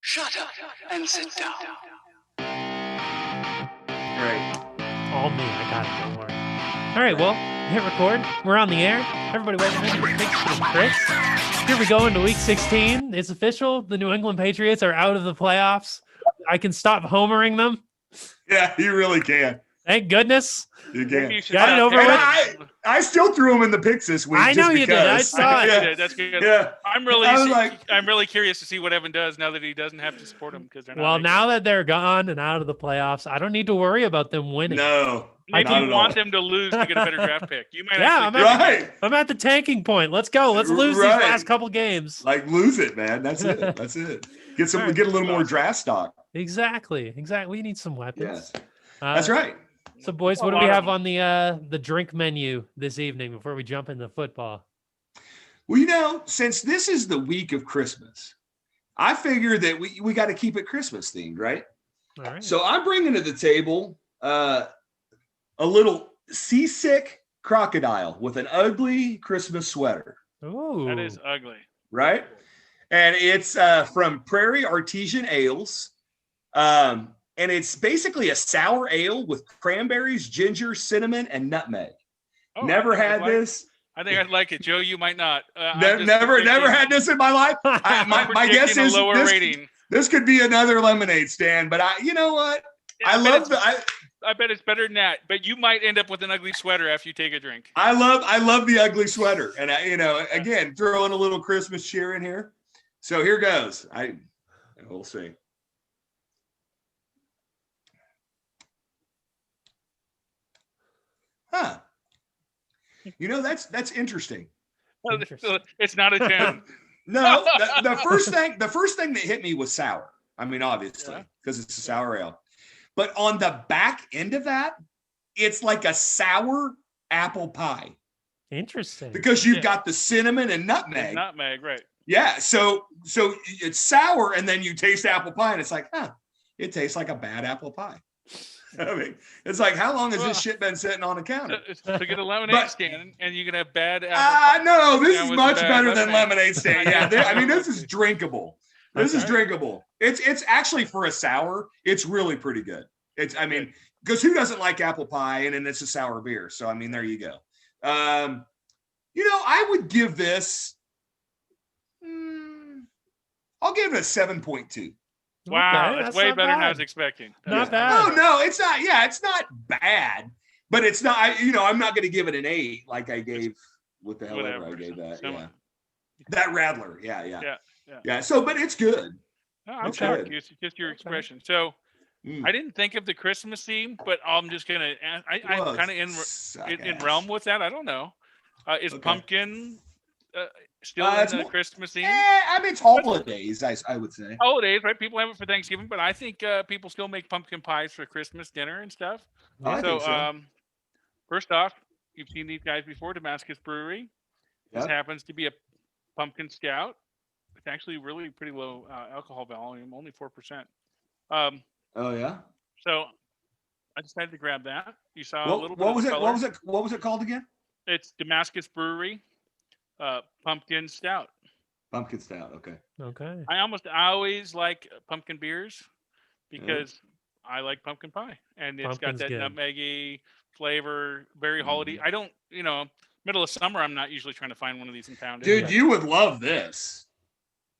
Shut up and sit down. Right. All me. I got it. Don't worry. All right. Well, hit record. We're on the air. Everybody, welcome to Pricksmas with Pricks. Here we go into week 16. It's official. The New England Patriots are out of the playoffs. I can stop homering them. Yeah, you really can. Thank goodness. You can. You should Got it stop over hating. with. I still threw him in the picks this week. I know just you did. I because. saw it. You Yeah. did. That's good. Yeah. I'm really curious to see what Evan does now that he doesn't have to support him because they're not. Well, making now it. that they're gone and out of the playoffs, I don't need to worry about them winning. No. Maybe not you at want all. them to lose to get a better draft pick. You might. Yeah, actually Right. I'm at the tanking point. Let's go. Let's lose these Right. last couple games. Like lose it, man. That's it. That's it. Get All right. a little more draft stock. Exactly. We need some weapons. Yes. That's right. So, boys, A what do we lot of have them. on the drink menu this evening before we jump into football? Well, since this is the week of Christmas, I figure that we got to keep it Christmas themed, right? All right. So I'm bringing to the table a little seasick crocodile with an ugly Christmas sweater, Ooh. That is ugly. right? And it's from Prairie Artesian Ales. And it's basically a sour ale with cranberries, ginger, cinnamon, and nutmeg. Oh, Never I think I'd had like- this. I think I'd like it, Joe. You might not. Never had this in my life. My guess is lower rating. this could be another lemonade stand, but you know what? Yeah, I bet it's better than that. But you might end up with an ugly sweater after you take a drink. I love the ugly sweater, and again, throwing a little Christmas cheer in here. So here goes. We'll see. Huh. That's interesting. Interesting. It's not a 10. No, the first thing that hit me was sour. I mean, obviously, because it's a sour ale. But on the back end of that, it's like a sour apple pie Interesting. because you've got the cinnamon and nutmeg. Nutmeg, right? Yeah, so it's sour, and then you taste apple pie, and it's like, it tastes like a bad apple pie. I mean, it's like, how long has this shit been sitting on the counter? To get a lemonade stand, and you can have bad apple pie. No, this is with much bad better than lemonade. lemonade stand. Yeah, I mean, this is drinkable. This is drinkable. It's actually, for a sour, it's really pretty good. Because who doesn't like apple pie, and then it's a sour beer. So I mean, there you go. I would give this. I'll give it a 7.2. Wow, Okay, that's way not better than I bad. was expecting. Not Oh bad. no, it's not. Yeah, it's not bad, but it's not. I'm not going to give it an 8 like I gave. What the hell ever I gave that? Yeah, that Rattler. Yeah. So, but it's good. No, I'm It's shocked. good. It's just your expression. So I didn't think of the Christmas theme, but I'm just gonna. I'm kind of in realm with that. I don't know. Is Okay. pumpkin still It's in the more- Christmas theme? I mean, it's holidays. I would say. Holidays, right? People have it for Thanksgiving, but I think people still make pumpkin pies for Christmas dinner and stuff. I think so. First off, you've seen these guys before, Damascus Brewery. This Yep. happens to be a pumpkin stout. It's actually really pretty low alcohol volume, only 4%. Oh yeah. So I decided to grab that. You saw a little bit. What of was the it? color. What was it called again? It's Damascus Brewery, pumpkin stout. Pumpkin stout. Okay. Okay. I always like pumpkin beers because I like pumpkin pie, and it's Pumpkin's got that good. nutmeggy flavor, very holiday. I don't, middle of summer, I'm not usually trying to find one of these and pound it. Dude, you would love this.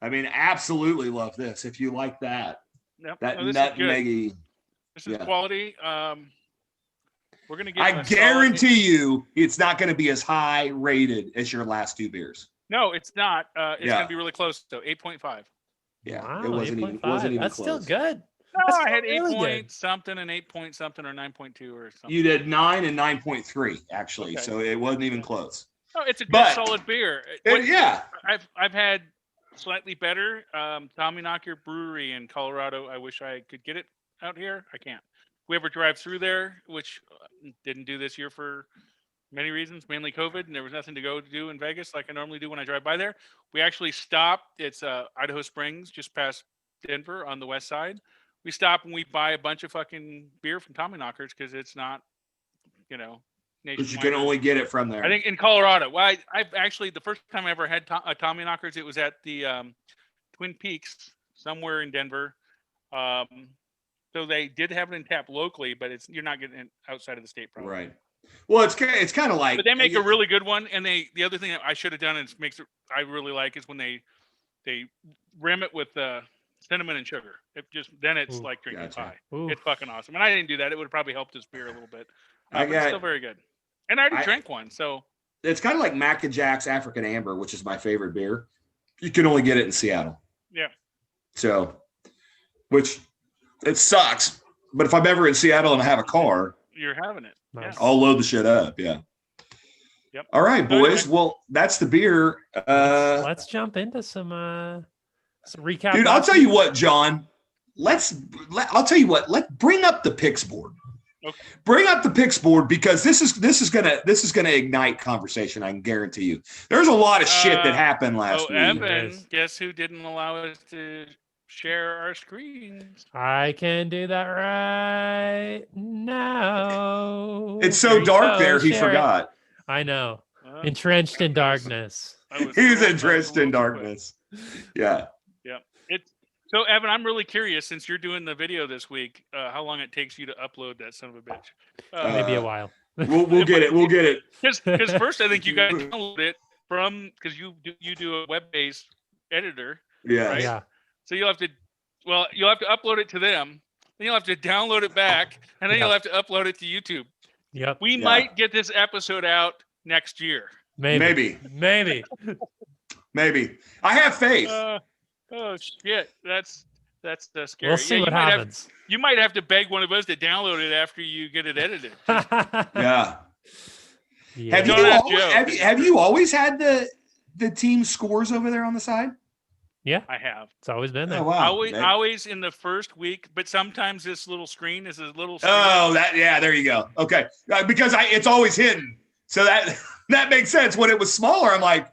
I mean, absolutely love this if you like that. Yep. That No, this is good. nutmeggy. This is yeah. quality. We're gonna get. I guarantee you, it's not going to be as high rated as your last 2 beers. No, it's not. It's Yeah. gonna be really close. So 8.5. Yeah, Wow, it wasn't 8.5. even That's close. still good. No, That's I had still 8 really point good. something and 8 point something or 9.2 or something. You did 9 and 9.3 actually, Okay. so it wasn't even close. Oh, it's a good But- solid beer. Yeah, I've had slightly better. Tommyknocker Brewery in Colorado. I wish I could get it out here. I can't. We ever drive through there, which didn't do this year for many reasons, mainly COVID, and there was nothing to go to do in Vegas like I normally do when I drive by there. We actually stopped. It's Idaho Springs, just past Denver on the west side. We stop and we buy a bunch of fucking beer from Tommyknockers because it's not, because you nationwide. can only get it from there. I think in Colorado. Well, I've actually, the first time I ever had Tommyknockers, it was at the Twin Peaks somewhere in Denver. So they did have it in tap locally, but you're not getting it outside of the state, probably. Right. Well, it's kind of like. But they make a really good one, and the other thing that I should have done and I really like is when they rim it with cinnamon and sugar. Then it's like drinking pie. Ooh. It's fucking awesome. And I didn't do that. It would have probably helped this beer a little bit. But it's still very good. And I already drank one, so. It's kind of like Mac and Jack's African Amber, which is my favorite beer. You can only get it in Seattle. Yeah. So, which it sucks. But if I'm ever in Seattle and I have a car, you're having it. Nice. Yeah. I'll load the shit up. Yeah. Yep. All right, boys. Okay. Well, that's the beer. Let's jump into some recap. Dude, I'll tell you what, John. I'll tell you what. Let's bring up the picks board. Okay. Bring up the picks board because this is gonna ignite conversation. I can guarantee you. There's a lot of shit that happened last week. Evan, guess who didn't allow us to share our screens? I can do that right now. It's so dark there. He forgot. I know. Entrenched in darkness. He's entrenched in darkness. Yeah. Yeah. So, Evan, I'm really curious, since you're doing the video this week, how long it takes you to upload that son of a bitch. Maybe a while. We'll get it. We'll get it. Because first, I think you got to download it because you do a web-based editor. Yeah. Right? Yeah. So you'll have to upload it to them. Then you'll have to download it back, and then you'll have to upload it to YouTube. Yep. We might get this episode out next year. Maybe. I have faith. Oh shit, that's scary. We'll see what happens. You might have to beg one of us to download it after you get it edited. Yeah. Yeah. Have you always had the team scores over there on the side? Yeah, I have. It's always been there. Oh, wow. Always in the first week, but sometimes this little screen is a little. Oh, there you go. Okay, because it's always hidden, so that makes sense. When it was smaller, I'm like,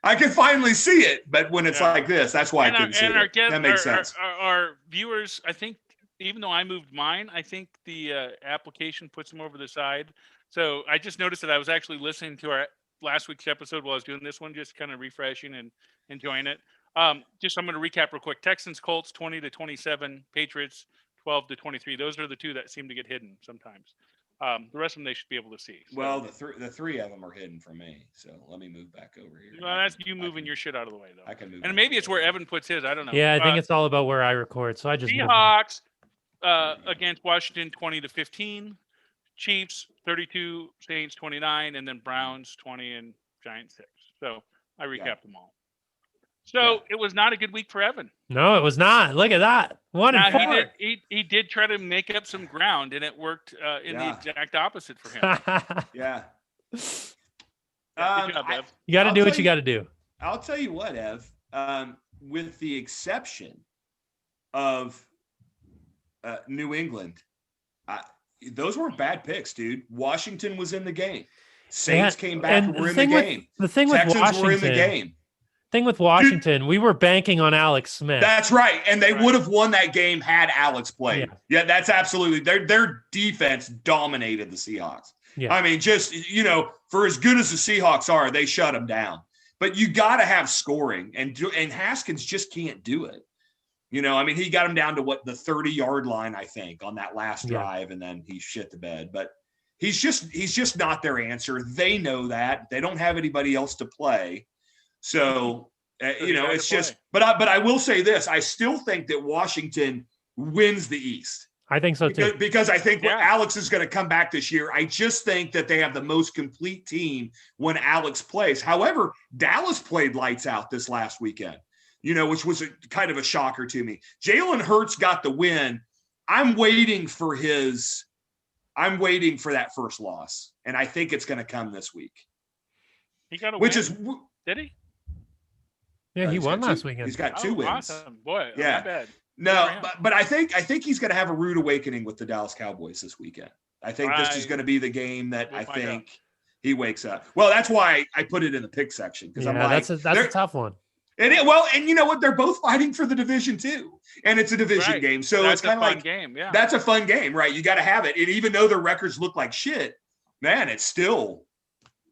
I can finally see it. But when it's like this, that's why I couldn't see it. That makes sense. Our viewers, I think, even though I moved mine, I think the application puts them over the side. So I just noticed that I was actually listening to our last week's episode while I was doing this one, just kind of refreshing and enjoying it. I'm going to recap real quick. Texans, Colts, 20-27. Patriots, 12-23. Those are the two that seem to get hidden sometimes. The rest of them they should be able to see. So. Well, the three of them are hidden from me. So let me move back over here. Well, that's you moving your shit out of the way, though. I can move. And maybe it's where Evan puts his. I don't know. Yeah, I think it's all about where I record. So I just Seahawks against Washington, 20-15. Chiefs, 32. Saints, 29, and then Browns, 20, and Giants, 6. So I recapped them all. So it was not a good week for Evan. No, it was not. Look at that. 1-4. He did try to make up some ground, and it worked in the exact opposite for him. Yeah. Good job, Ev. You got to do what you got to do. I'll tell you what, Ev. With the exception of New England, those weren't bad picks, dude. Washington was in the game. Saints came back and were in the game. The thing with Texans Washington were in the game. Thing with Washington, we were banking on Alex Smith. That's right. And they would have won that game had Alex played. Yeah, that's absolutely. Their defense dominated the Seahawks. Yeah. I mean, just, for as good as the Seahawks are, they shut them down. But you got to have scoring. And Haskins just can't do it. I mean, he got him down to the 30-yard line, I think, on that last drive, and then he shit the bed. But he's just not their answer. They know that. They don't have anybody else to play. So, it's just, but I will say this. I still think that Washington wins the East. I think so too. Because I think Alex is going to come back this year. I just think that they have the most complete team when Alex plays. However, Dallas played lights out this last weekend, which was kind of a shocker to me. Jalen Hurts got the win. I'm waiting for that first loss. And I think it's going to come this week. He got a win. Did he? Yeah, he won last weekend. He's got 2 wins. Awesome. Boy, yeah. not bad. No, but I think he's going to have a rude awakening with the Dallas Cowboys this weekend. I think this is going to be the game that I think he wakes up. Well, that's why I put it in the pick section because I'm like, that's a tough one. And you know what? They're both fighting for the division too, and it's a division game, so it's kind of like game. Yeah, that's a fun game, right? You got to have it, and even though the records look like shit, man, it's still,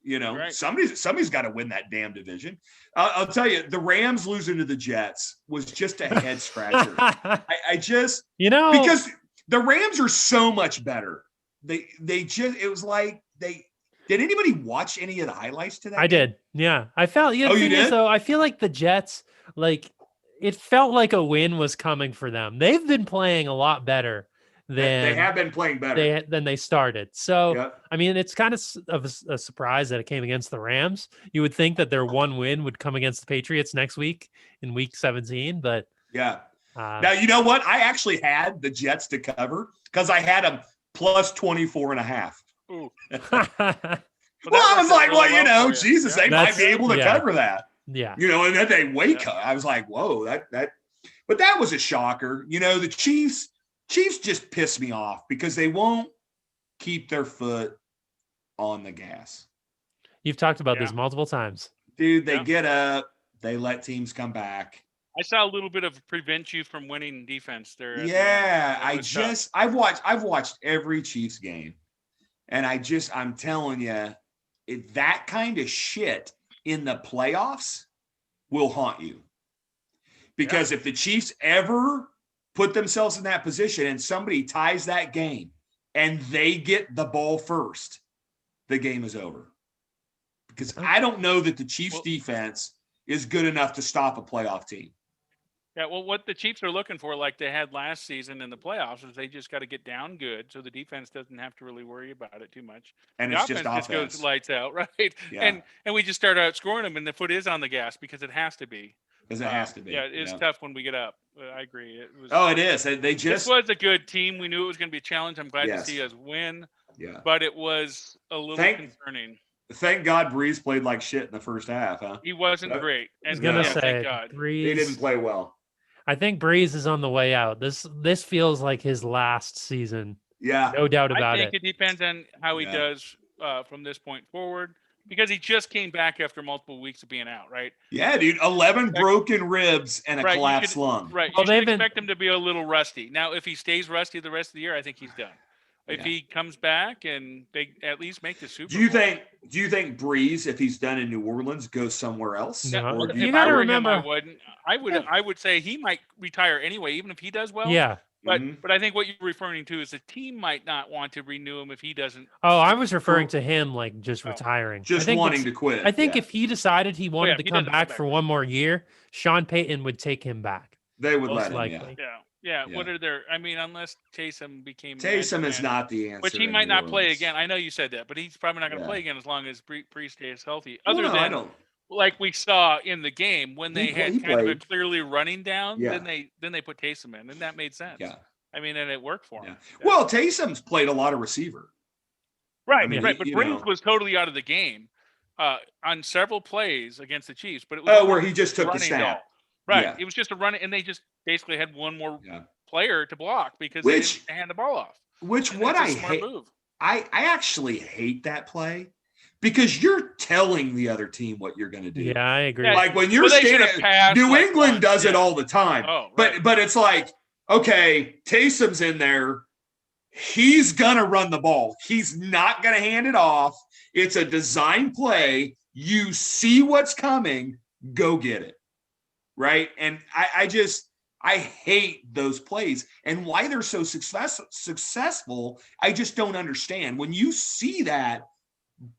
You know, Right. somebody's got to win that damn division. I'll tell you, the Rams losing to the Jets was just a head scratcher. I just, because the Rams are so much better. They just, it was like did anybody watch any of the highlights to that? I did. Yeah. I felt, the thing is though, I feel like the Jets, like it felt like a win was coming for them. They've been playing a lot better than they have been playing better than they started. So, Yep. I mean, it's kind of a surprise that it came against the Rams. You would think that their one win would come against the Patriots next week in week 17, but yeah. Now, you know what? I actually had the Jets to cover because I had them plus 24.5. Ooh. Well, I was like, well, you know, Jesus, they might be able to cover that. Yeah. You know, and then they wake up. I was like, whoa, but that was a shocker. You know, the Chiefs just piss me off because they won't keep their foot on the gas. You've talked about this multiple times. Dude, they get up, they let teams come back. I saw a little bit of prevent you from winning defense there. Yeah, I've watched every Chiefs game. And I'm telling you, that kind of shit in the playoffs will haunt you. Because if the Chiefs ever put themselves in that position and somebody ties that game and they get the ball first, the game is over. Because I don't know that the Chiefs defense is good enough to stop a playoff team. Yeah, well, what the Chiefs are looking for, like they had last season in the playoffs, is they just got to get down good so the defense doesn't have to really worry about it too much. And the it's offense just goes lights out, right? Yeah. And we just start outscoring them, and the foot is on the gas because it has to be. Because it has to be. Yeah, it is tough when we get up. I agree. It was. Oh, it is. This was a good team. We knew it was going to be a challenge. I'm glad to see us win. Yeah. But it was a little concerning. Thank God Breeze played like shit in the first half, huh? He wasn't great. I was gonna say, thank God. Breeze, he didn't play well. I think Breeze is on the way out. This feels like his last season. Yeah. No doubt about it. I think it depends on how he does from this point forward, because he just came back after multiple weeks of being out, right? Yeah, dude. 11 broken ribs and a collapsed lung. Right. You should expect him to be a little rusty. Now, if he stays rusty the rest of the year, I think he's done. If he comes back and they at least make the Super Bowl. Do you think Breeze, if he's done in New Orleans, goes somewhere else? No. If I were him, I wouldn't. I would say he might retire anyway, even if he does well. Yeah. But I think what you're referring to is the team might not want to renew him if he doesn't. Oh, I was referring to him like just retiring. Just wanting to quit. I think if he decided he wanted to come back for one more year, Sean Payton would take him back. They would most let him, likely. Yeah. What are their? I mean, unless Taysom became. Taysom is not the answer. Which he might not play again. I know you said that, but he's probably not going to play again as long as Brees stays healthy. Like we saw in the game when they had kind of a clearly running down, then they put Taysom in, and that made sense. Yeah. I mean, and it worked for him. Yeah. Well, Taysom's played a lot of receiver. Right, I mean, right. But Brees was totally out of the game on several plays against the Chiefs. But it was where he just took the snap. Right. Yeah. It was just a run, and they just basically had one more player to block because they didn't hand the ball off. I hate. I actually hate that play because you're telling the other team what you're going to do. Yeah, I agree. Like when you're standing, New England does it all the time. Oh, right. But it's like, okay, Taysom's in there. He's going to run the ball. He's not going to hand it off. It's a design play. You see what's coming. Go get it. Right. And I hate those plays, and why they're so successful. I just don't understand. When you see that,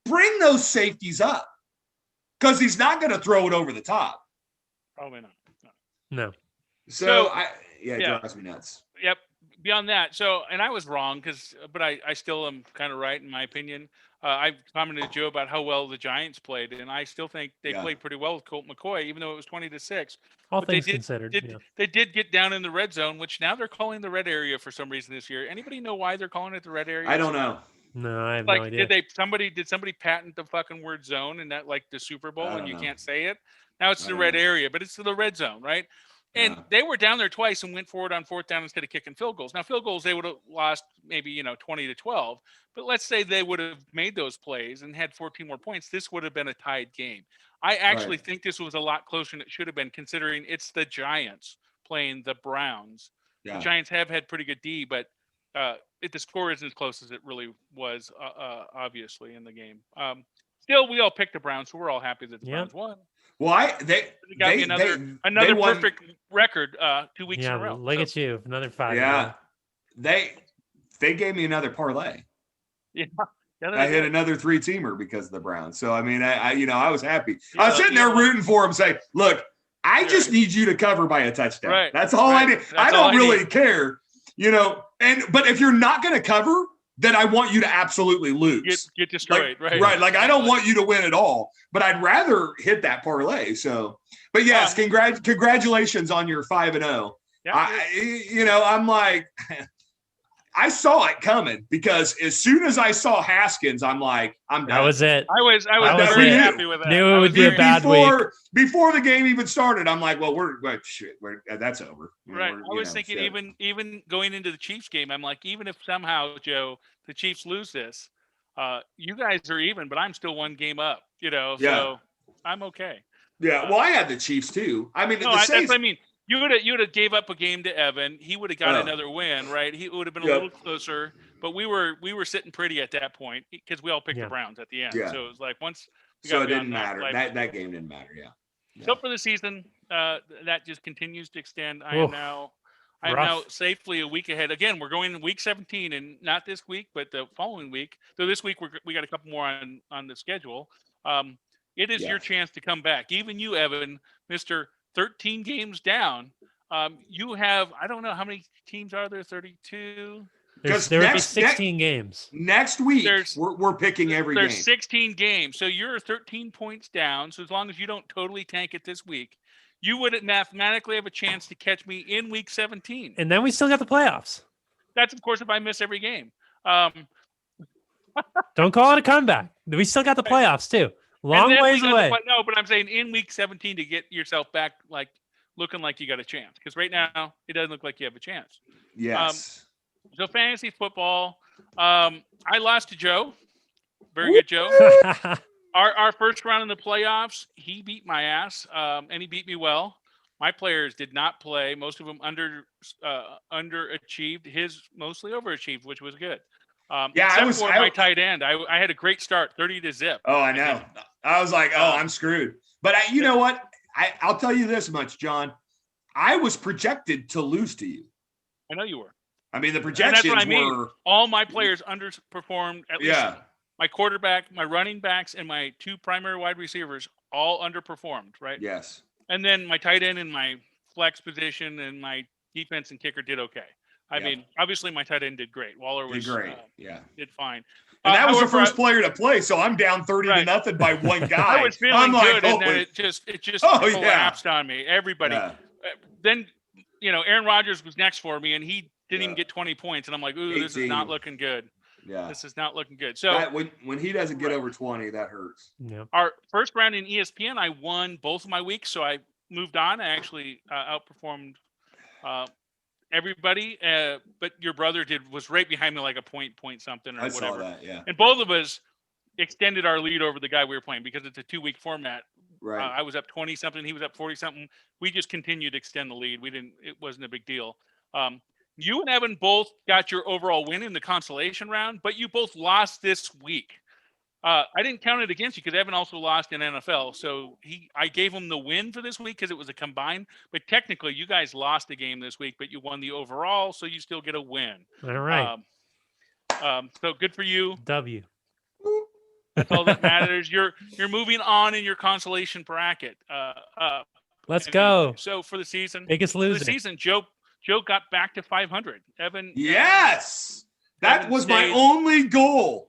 bring those safeties up because he's not going to throw it over the top. Probably not. No. So it drives me nuts. Yep. Beyond that, and I was wrong but I still am kind of right in my opinion. I commented to Joe about how well the Giants played, and I still think they played pretty well with Colt McCoy, even though it was 20-6. All things considered, they did get down in the red zone, which now they're calling the red area for some reason this year. Anybody know why they're calling it the red area? I don't know. No, I have no idea. Did somebody patent the fucking word zone in that like the Super Bowl and you can't say it? Now it's the red area, but it's the red zone, right? And they were down there twice and went forward on fourth down instead of kicking field goals. Now, field goals, they would have lost maybe, 20-12. But let's say they would have made those plays and had 14 more points. This would have been a tied game. I actually think this was a lot closer than it should have been, considering it's the Giants playing the Browns. Yeah. The Giants have had pretty good D, but the score isn't as close as it really was, obviously, in the game. still, we all picked the Browns, so we're all happy that the Browns won. Well, They got me another perfect record 2 weeks in a row. Look at you, another 5. Yeah, they gave me another parlay. Yeah. I hit another 3-teamer because of the Browns. So I mean, I was happy. I was sitting there rooting for them, saying, "Look, I just need you to cover by a touchdown. Right. That's all I need. I don't really care, But if you're not going to cover, then I want you to absolutely lose. Get destroyed, right? Right. Like I don't want you to win at all, but I'd rather hit that parlay. So, but yes, congratulations on your 5-0. Yeah, I'm like, I saw it coming because as soon as I saw Haskins, I'm like, I'm done. That was it. I was very happy with that. Knew it would be a bad week. Before the game even started, I'm like, well, that's over. Right. I was thinking even going into the Chiefs game, I'm like, even if somehow, Joe, the Chiefs lose this, you guys are even, but I'm still one game up, so I'm okay. Yeah. Well, I had the Chiefs too. I mean, that's what I mean. You would have gave up a game to Evan. He would have got another win, right? He would have been a little closer, but we were sitting pretty at that point because we all picked the Browns at the end. Yeah. So it was like once we got it didn't matter. That game didn't matter. Yeah. So for the season, that just continues to extend. I am now safely a week ahead. Again, we're going in week 17, and not this week, but the following week. So this week we got a couple more on the schedule. It is your chance to come back. Even you, Evan, Mr. 13 games down. You have, I don't know how many teams are there, 32? There would be 16 games. Next week, we're picking every game. There's 16 games. So you're 13 points down. So as long as you don't totally tank it this week, you would mathematically have a chance to catch me in week 17. And then we still got the playoffs. That's, of course, if I miss every game. Don't call it a comeback. We still got the playoffs, too. Long ways away. No, but I'm saying in week 17 to get yourself back, like looking like you got a chance. Because right now it doesn't look like you have a chance. Yes. So fantasy football, I lost to Joe. Very good, Joe. Our first round in the playoffs, he beat my ass, and he beat me well. My players did not play. Most of them underachieved. His mostly overachieved, which was good. Except for my tight end. I had a great start, 30-0. Oh, I know. I was like, I'm screwed. But you know what? I'll tell you this much, John. I was projected to lose to you. I know you were. I mean, the projections that's what I mean. were. All my players underperformed. At least my quarterback, my running backs, and my 2 primary wide receivers all underperformed, right? Yes. And then my tight end and my flex position and my defense and kicker did okay. I mean, obviously my tight end did great. Waller was great. Did fine. And that was the first player to play, so I'm down 30-0 by one guy. I was feeling good, and then it just collapsed on me. Everybody. Yeah. Then, Aaron Rodgers was next for me, and he didn't even get 20 points, and I'm like, ooh, 18. This is not looking good. Yeah. This is not looking good. So when he doesn't get over 20, that hurts. Yeah. Our first round in ESPN, I won both of my weeks, so I moved on. I actually outperformed everybody, but your brother was right behind me, like a point something or whatever. I saw that, yeah. And both of us extended our lead over the guy we were playing because it's a 2-week format. Right. I was up 20 something, he was up 40 something. We just continued to extend the lead. It wasn't a big deal. You and Evan both got your overall win in the consolation round, but you both lost this week. I didn't count it against you because Evan also lost in NFL. So I gave him the win for this week because it was a combined. But technically, you guys lost the game this week, but you won the overall, so you still get a win. All right. So good for you. W. That's all that matters. You're moving on in your consolation bracket. Let's go. So for the season, biggest loser. For the season, Joe got back to 500. Evan. Yes, that was my only goal.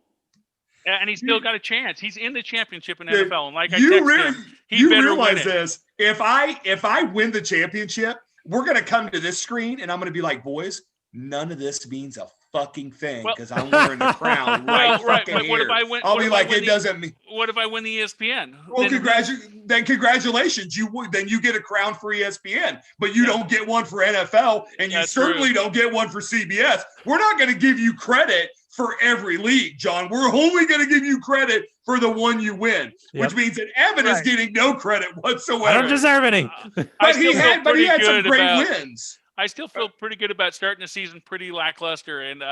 And he's still got a chance. He's in the championship in NFL. And like I texted him, you realize this. If I win the championship, we're going to come to this screen and I'm going to be like, boys, none of this means a fucking thing because I'm wearing the crown right fucking here. I'll be like, it doesn't mean. What if I win the ESPN? Well, congratulations. Then you get a crown for ESPN, but you don't get one for NFL, and you certainly don't get one for CBS. We're not going to give you credit for every league, John. We're only going to give you credit for the one you win, which means that Evan is getting no credit whatsoever. I don't deserve any. But he had some great wins. I still feel pretty good about starting the season pretty lackluster and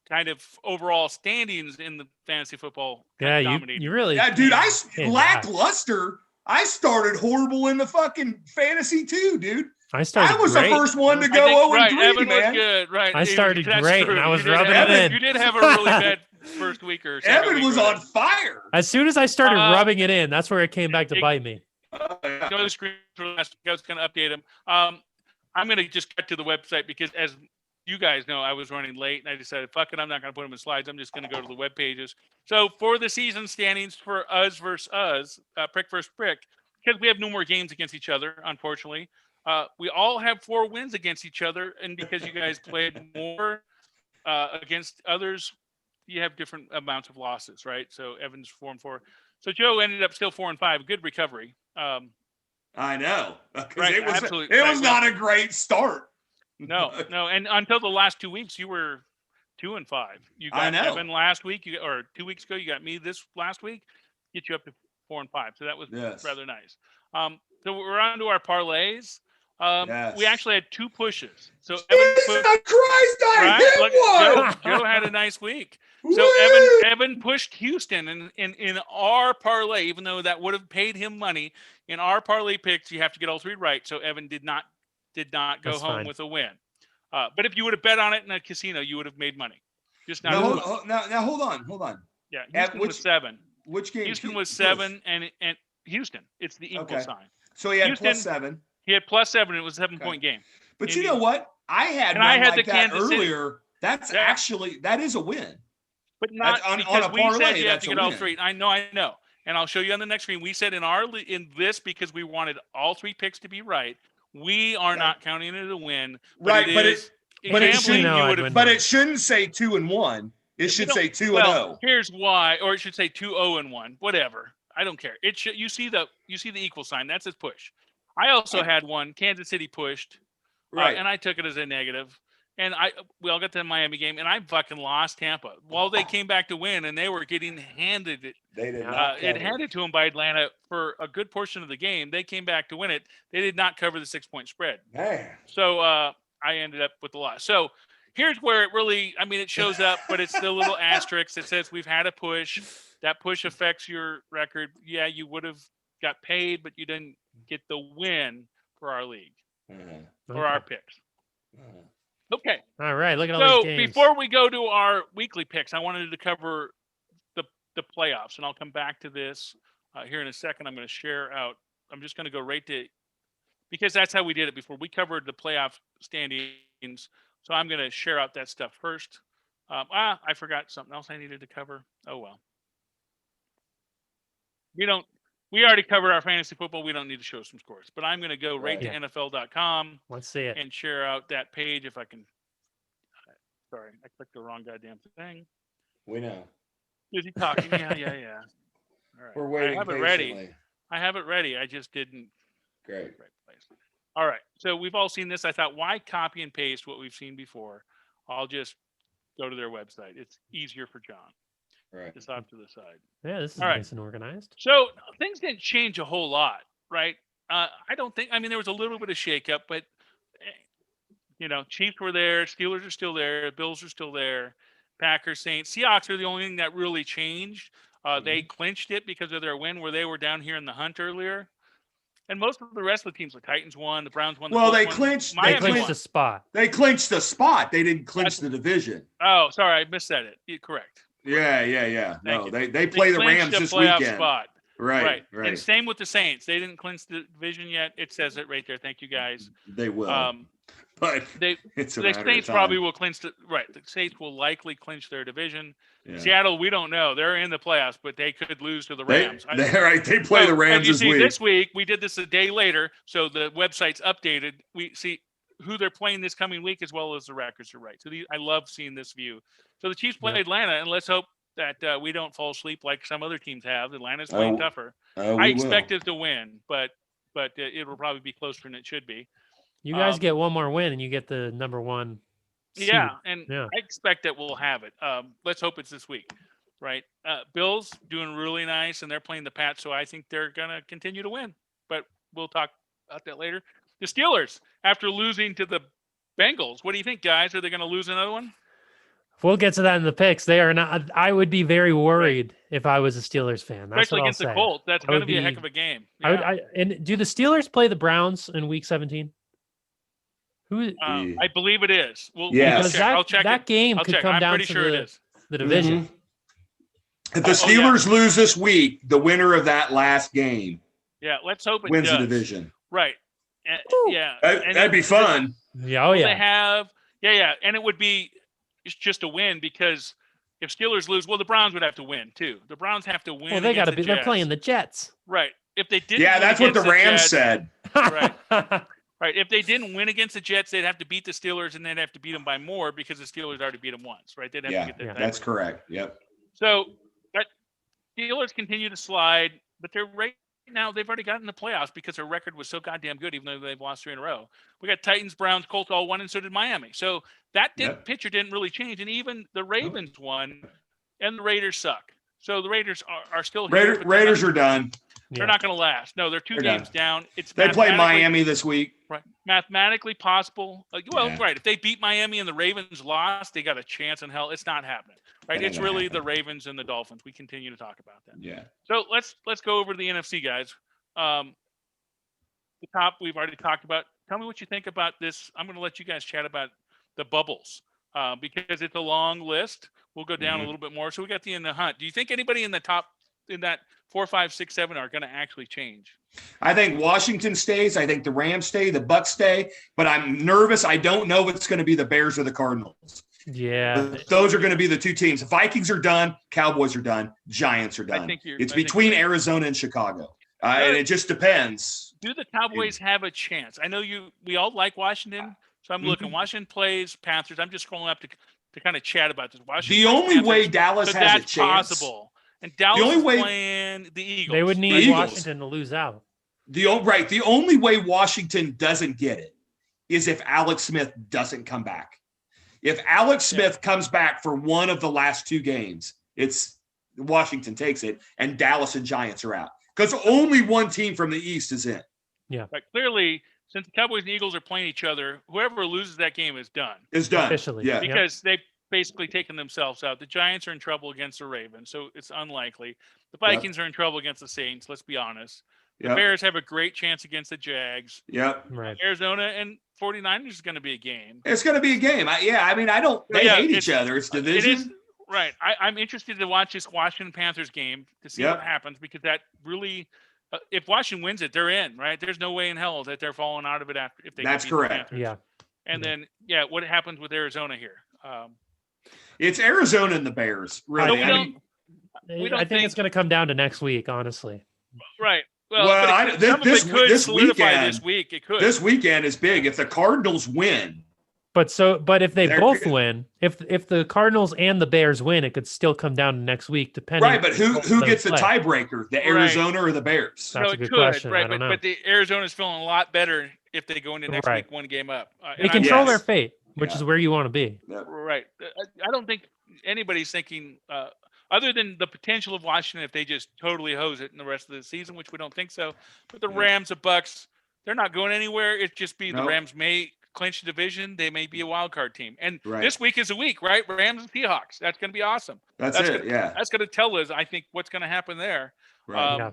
kind of overall standings in the fantasy football. Yeah, dominating. you really. Yeah, dude, came lackluster. I started horrible in the fucking fantasy too, dude. I started. I was great. the first one to I go think, 0-3, Evan man. was good, right? I started That's great, true. and I was You did rubbing have- it in. You did have a really bad first week or second Evan week was or on whatever. fire. As soon as I started rubbing it in, that's where it came back to bite me. Oh, yeah. Go to the screen for last week. I was going to update him. I'm going to just cut to the website because, as you guys know, I was running late, and I decided, fuck it, I'm not going to put them in slides. I'm just going to go to the web pages. So for the season standings for us versus us, Prick versus Prick, because we have no more games against each other, unfortunately. We all have 4 wins against each other, and because you guys played more against others, you have different amounts of losses, right? So Evan's 4-4. So Joe ended up still 4-5. Good recovery. I know. Because Right, it was absolutely. it was not a great start. No. And until the last 2 weeks, you were 2-5. You got Evan last week, or 2 weeks ago. You got me this last week. Get you up to 4-5. So that was rather nice. So we're on to our parlays. We actually had 2 pushes. So Jesus Christ, Joe had a nice week. Woo! So Evan pushed Houston in our parlay, even though that would have paid him money. In our parlay picks, you have to get all 3 right. So Evan did not go home with a win. But if you would have bet on it in a casino, you would have made money. Just not. Now hold on. Yeah, Houston was 7. Which game? Houston was 7, and Houston. It's the equal sign. So he had Houston, +7. He had +7. It was a 7-point game. But you know what? I had the Kansas earlier. That's actually that is a win. But not on because a we parlay, said you have to get all win. 3. I know. And I'll show you on the next screen. We said in this because we wanted all 3 picks to be right. We are not counting it as a win. But it shouldn't say 2-1. It should say 2-0. Here's why, or it should say 2-0-1. Whatever. I don't care. It should. You see the equal sign. That's his push. I also had one. Kansas City pushed, and I took it as a negative. And we all got to the Miami game, and I fucking lost Tampa. Well, they came back to win, and they were getting handed it. They did not. Handed to them by Atlanta for a good portion of the game. They came back to win it. They did not cover the 6-point spread. Man. So I ended up with the loss. So here's where it really, it shows up, but it's the little asterisk that says we've had a push. That push affects your record. Yeah, you would have got paid, but you didn't get the win for our league, for our picks. Okay. All right. Look at all these games. Before we go to our weekly picks, I wanted to cover the playoffs, and I'll come back to this here in a second. I'm going to share out. I'm just going to go right to, because that's how we did it before. We covered the playoff standings, so I'm going to share out that stuff first. I forgot something else I needed to cover. Oh well. We already covered our fantasy football. We don't need to show some scores, but I'm going to go right to NFL.com. Let's see it. And share out that page if I can. Sorry, I clicked the wrong goddamn thing. We know. Is he talking? Yeah. All right. We're waiting. I have it ready. I just didn't. Great. Right place. All right. So we've all seen this. I thought, why copy and paste what we've seen before? I'll just go to their website. It's easier for John. Right. Just off to the side. Yeah, this is nice and organized. So things didn't change a whole lot, right? I don't think. There was a little bit of shakeup, but Chiefs were there, Steelers are still there, Bills are still there, Packers, Saints, Seahawks are the only thing that really changed. They clinched it because of their win, where they were down here in the hunt earlier. And most of the rest of the teams, the Titans won, the Browns won. They clinched the spot. They clinched the spot. They didn't clinch the division. Oh, sorry, I missed that. Correct. Yeah. No, they play the Rams this weekend. Spot. Right. And same with the Saints. They didn't clinch the division yet. It says it right there. Thank you, guys. They will. But the Saints probably will clinch the Saints will likely clinch their division. Yeah. Seattle, we don't know. They're in the playoffs, but they could lose to the Rams. They play the Rams this week. This week we did this a day later, so the website's updated. We see who they're playing this coming week as well as the records are right. So I love seeing this view. So the Chiefs play Atlanta, and let's hope that we don't fall asleep like some other teams have. Atlanta's playing tougher. I expect it to win, but it will probably be closer than it should be. You guys get one more win, and you get the number 1 seed. I expect that we'll have it. Let's hope it's this week, right? Bills doing really nice, and they're playing the Pats, so I think they're going to continue to win. But we'll talk about that later. The Steelers, after losing to the Bengals. What do you think, guys? Are they going to lose another one? We'll get to that in the picks. They are not. I would be very worried if I was a Steelers fan. That's Especially what I'll against the say. Colts. That's I going to would be a be- heck of a game. I would. Yeah. And do the Steelers play the Browns in Week 17? Who? I believe it is. We'll Yes. Because check. I'll check that it. game I'll could check. come I'm down pretty to sure it is. the division. If the Steelers lose this week, the winner of that last game Yeah, let's hope it wins does. the division. Right. Yeah. And That'd be fun. Yeah. Oh will yeah. They have. Yeah, and it would be just a win because if Steelers lose, well, the Browns would have to win too. The Browns have to win. Well, they got to be. They're Jets. playing the Jets. Right. If they didn't. Yeah, win that's what the against Rams Jets- said. Right. Right. If they didn't win against the Jets, they'd have to beat the Steelers, and they'd have to beat them by more because the Steelers already beat them once. Right. They'd have Yeah, to get that. that's tiebreaker. correct. Yep. So that Steelers continue to slide, but they're right now they've already gotten the playoffs because their record was so goddamn good, even though they've lost 3 in a row. We got Titans, Browns, Colts all won, and so did Miami. So that picture didn't really change, and even the Ravens won, and the Raiders suck. So the Raiders are still here. but Raiders are done. They're not going to last. No, they're 2 They're games down. It's They play mathematically- Miami this week. Right. Mathematically possible. Yeah. Right. If they beat Miami and the Ravens lost, they got a chance in hell. It's not happening. Right. That ain't It's gonna really happen. the Ravens and the Dolphins. We continue to talk about that. Yeah. So let's go over to the NFC, guys. The top we've already talked about. Tell me what you think about this. I'm going to let you guys chat about the bubbles because it's a long list. We'll go down a little bit more. So we got in the hunt. Do you think anybody in the top in that 4, 5, 6, 7 are going to actually change? I think Washington stays. I think the Rams stay. The Bucks stay. But I'm nervous. I don't know if it's going to be the Bears or the Cardinals. Yeah. Those are going to be the 2 teams. Vikings are done. Cowboys are done. Giants are done. It's between Arizona and Chicago. And it just depends. Do the Cowboys have a chance? I know we all like Washington, so I'm looking. Washington plays Panthers. I'm just scrolling up to kind of chat about this. Washington The only Panthers, way Dallas so has a that's chance. possible. And Dallas The only is way- playing the Eagles. They would The need Eagles. Washington to lose out. The only way Washington doesn't get it is if Alex Smith doesn't come back. If Alex Smith comes back for one of the last 2 games, it's Washington takes it, and Dallas and Giants are out because only one team from the East is in. But clearly, since the Cowboys and Eagles are playing each other, whoever loses that game is done. It's done Officially. Yeah. Because they've basically taken themselves out. The Giants are in trouble against the Ravens, so it's unlikely. The Vikings are in trouble against the Saints, let's be honest. The Yep. Bears have a great chance against the Jags. Yep. Right. Arizona and 49ers is going to be a game. It's going to be a game. They hate each other. It's division. It is, right. I'm interested to watch this Washington Panthers game to see what happens because that really, if Washington wins it, they're in, right? There's no way in hell that they're falling out of it after if they That's beat the correct. Panthers. Yeah. And then, what happens with Arizona here? It's Arizona and the Bears, really. I think it's going to come down to next week, honestly. Right. Well, but this solidify weekend, this week. It could. This weekend is big. If the Cardinals win, But if they both win, if the Cardinals and the Bears win, it could still come down to next week, depending. right? But who gets the tiebreaker? The Arizona or the Bears? That's a good question. Right, I don't know. But the Arizona's feeling a lot better if they go into next week 1 game up. They control their fate, which is where you want to be. Right. I don't think anybody's thinking other than the potential of Washington if they just totally hose it in the rest of the season, which we don't think so. But the Rams, the Bucks, they're not going anywhere. It's just the Rams may clinch the division. They may be a wild card team. And this week is a week, right? Rams and Seahawks. That's going to be awesome. That's it. That's going to tell us, I think, what's going to happen there. Right.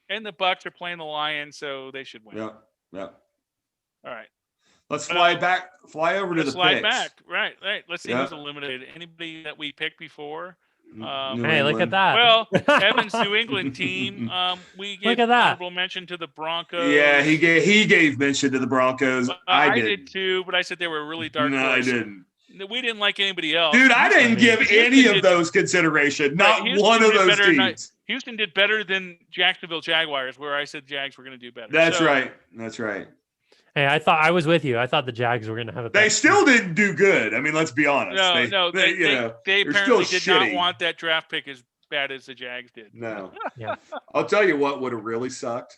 And the Bucks are playing the Lions, so they should win. Yeah. All right. Let's fly over to the slide picks. back. Right. Let's see who's eliminated. Anybody that we picked before? Hey, look at that. Well, Evan's New England team. We gave honorable mention to the Broncos. Yeah, he gave mention to the Broncos. I did too, but I said they were really dark. No, horse. I didn't. We didn't like anybody else. Dude, I didn't give any of those consideration. Not one of those teams. Houston did better than Jacksonville Jaguars, where I said Jags were going to do better. That's right. That's right. Hey, I was with you. I thought the Jags were going to have a. They still didn't do good. I mean, let's be honest. They apparently did not want that draft pick as bad as the Jags did. No. Yeah. I'll tell you what would have really sucked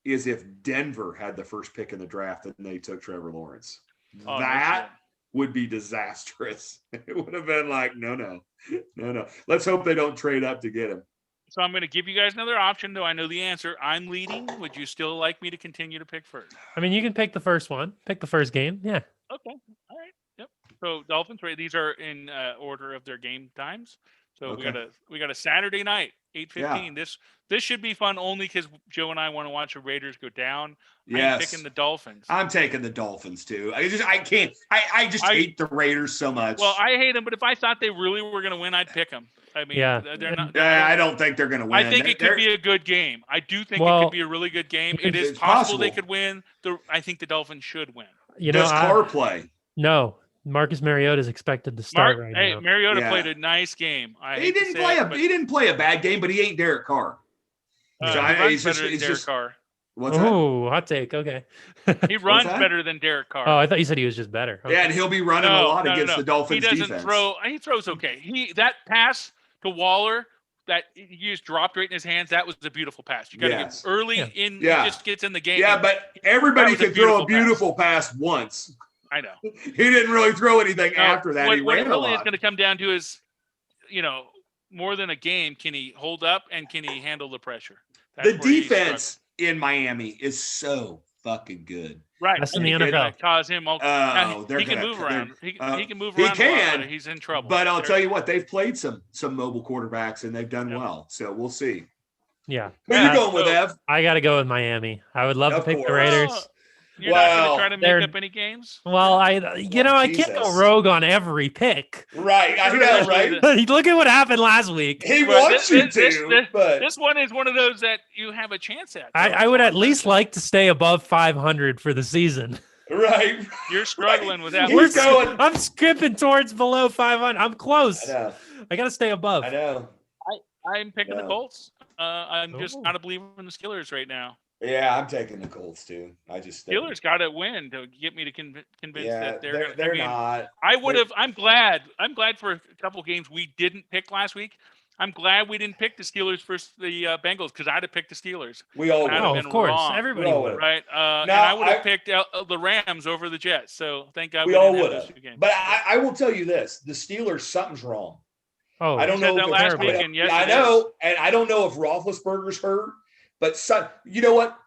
is if Denver had the first pick in the draft and they took Trevor Lawrence. That would be disastrous. It would have been like, no. Let's hope they don't trade up to get him. So I'm going to give you guys another option, though I know the answer. I'm leading. Would you still like me to continue to pick first? I mean, you can pick the first one. Pick the first game. Yeah. Okay. All right. Yep. So Dolphins, right? These are in order of their game times. So Okay. we got a Saturday night, 8:15. Yeah. This should be fun only because Joe and I want to watch the Raiders go down. I am picking Yes. the Dolphins. I'm taking the Dolphins too. I can't. I just I- hate the Raiders so much. Well, I hate them, but if I thought they really were going to win, I'd pick them. I mean, Yeah. they're not. I don't think they're going to win. I think it could be a good game. I do think it Well, could be a really good game. It is it's possible they possible. could win. I think the Dolphins should win. You know, Does Carr play? no. Marcus Mariota is expected to start right now. Mariota Yeah. played a nice game. He didn't play a bad game, but he ain't Derek Carr. He So runs he's better than he's Derek just- Carr. What's that? Oh, hot take. Okay. He runs that? better than Derek Carr. Oh, I thought you said he was just better. Okay. Yeah, and he'll be running a lot against the Dolphins He doesn't defense. throw. He throws okay. That pass to Waller that he just dropped right in his hands. That was a beautiful pass. You got to Yes. get early Yeah. in. Yeah. He just gets in the game. Yeah, but everybody That was a can throw a beautiful beautiful pass once. I know. He didn't really throw anything after that. What, He what ran it a really is lot. going to come down to is, more than a game, can he hold up and can he handle the pressure? That's The where he's defense in Miami is so fucking good. Right. That's in the I think they're NFL. gonna cause him all. they're he can gonna- move around. He can move he around. a lot, can, but he's in trouble. But I'll tell you what, they've played some mobile quarterbacks and they've done Yep. well. So we'll see. Yeah. Who you going with, Ev? I got to go with Miami. I would love to Of pick the course. Raiders. You're not Well, going to try to they're- make up any games. Well, I can't go Jesus. rogue on every pick. Right, I know, right? Look at what happened last week. He Well, wants you to, but This one is one of those that you have a chance at. I would at least like to stay above 500 for the season. right. You're struggling with that. We're one. going. I'm skipping towards below 500. I'm close. I know. I got to stay above. I know. I'm picking the No. Colts. I'm just Oh. not a believer in the Steelers right now. Yeah, I'm taking the Colts too. I just Steelers got to win to get me to convince Yeah, that they're. they're not. I would have. I'm glad for a couple games we didn't pick last week. I'm glad we didn't pick the Steelers versus the Bengals because I'd have picked the Steelers. We all I'd have Oh, been of course. wrong. Everybody We all would. would. Right. And No, I would have I- picked the Rams over the Jets. So thank God We we all didn't would have have. those two games. But I will tell you this: the Steelers, something's wrong. Oh, I don't said know that if last it's week, and yes, I it know, and I don't know if Roethlisberger's hurt, but you know what?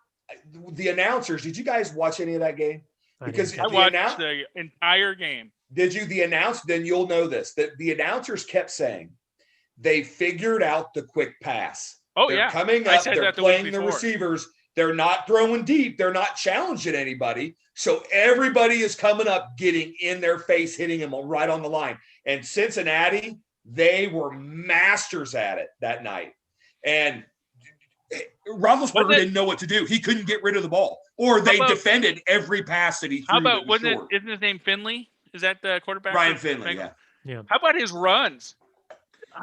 The announcers, did you guys watch any of that game? I because didn't I catch the watched the entire game. Did you? Then you'll know this, that the announcers kept saying they figured out the quick pass. Oh They're yeah, coming I up, said they're that the week playing the before. receivers. They're not throwing deep. They're not challenging anybody. So everybody is coming up, getting in their face, hitting them right on the line. And Cincinnati, they were masters at it that night. And Roethlisberger didn't know what to do. He couldn't get rid of the ball. Or they defended every pass that he threw. How about that was wasn't short. it? Isn't his name Finley? Is that the quarterback? Ryan for Finley? Bengals? Yeah. How about his runs?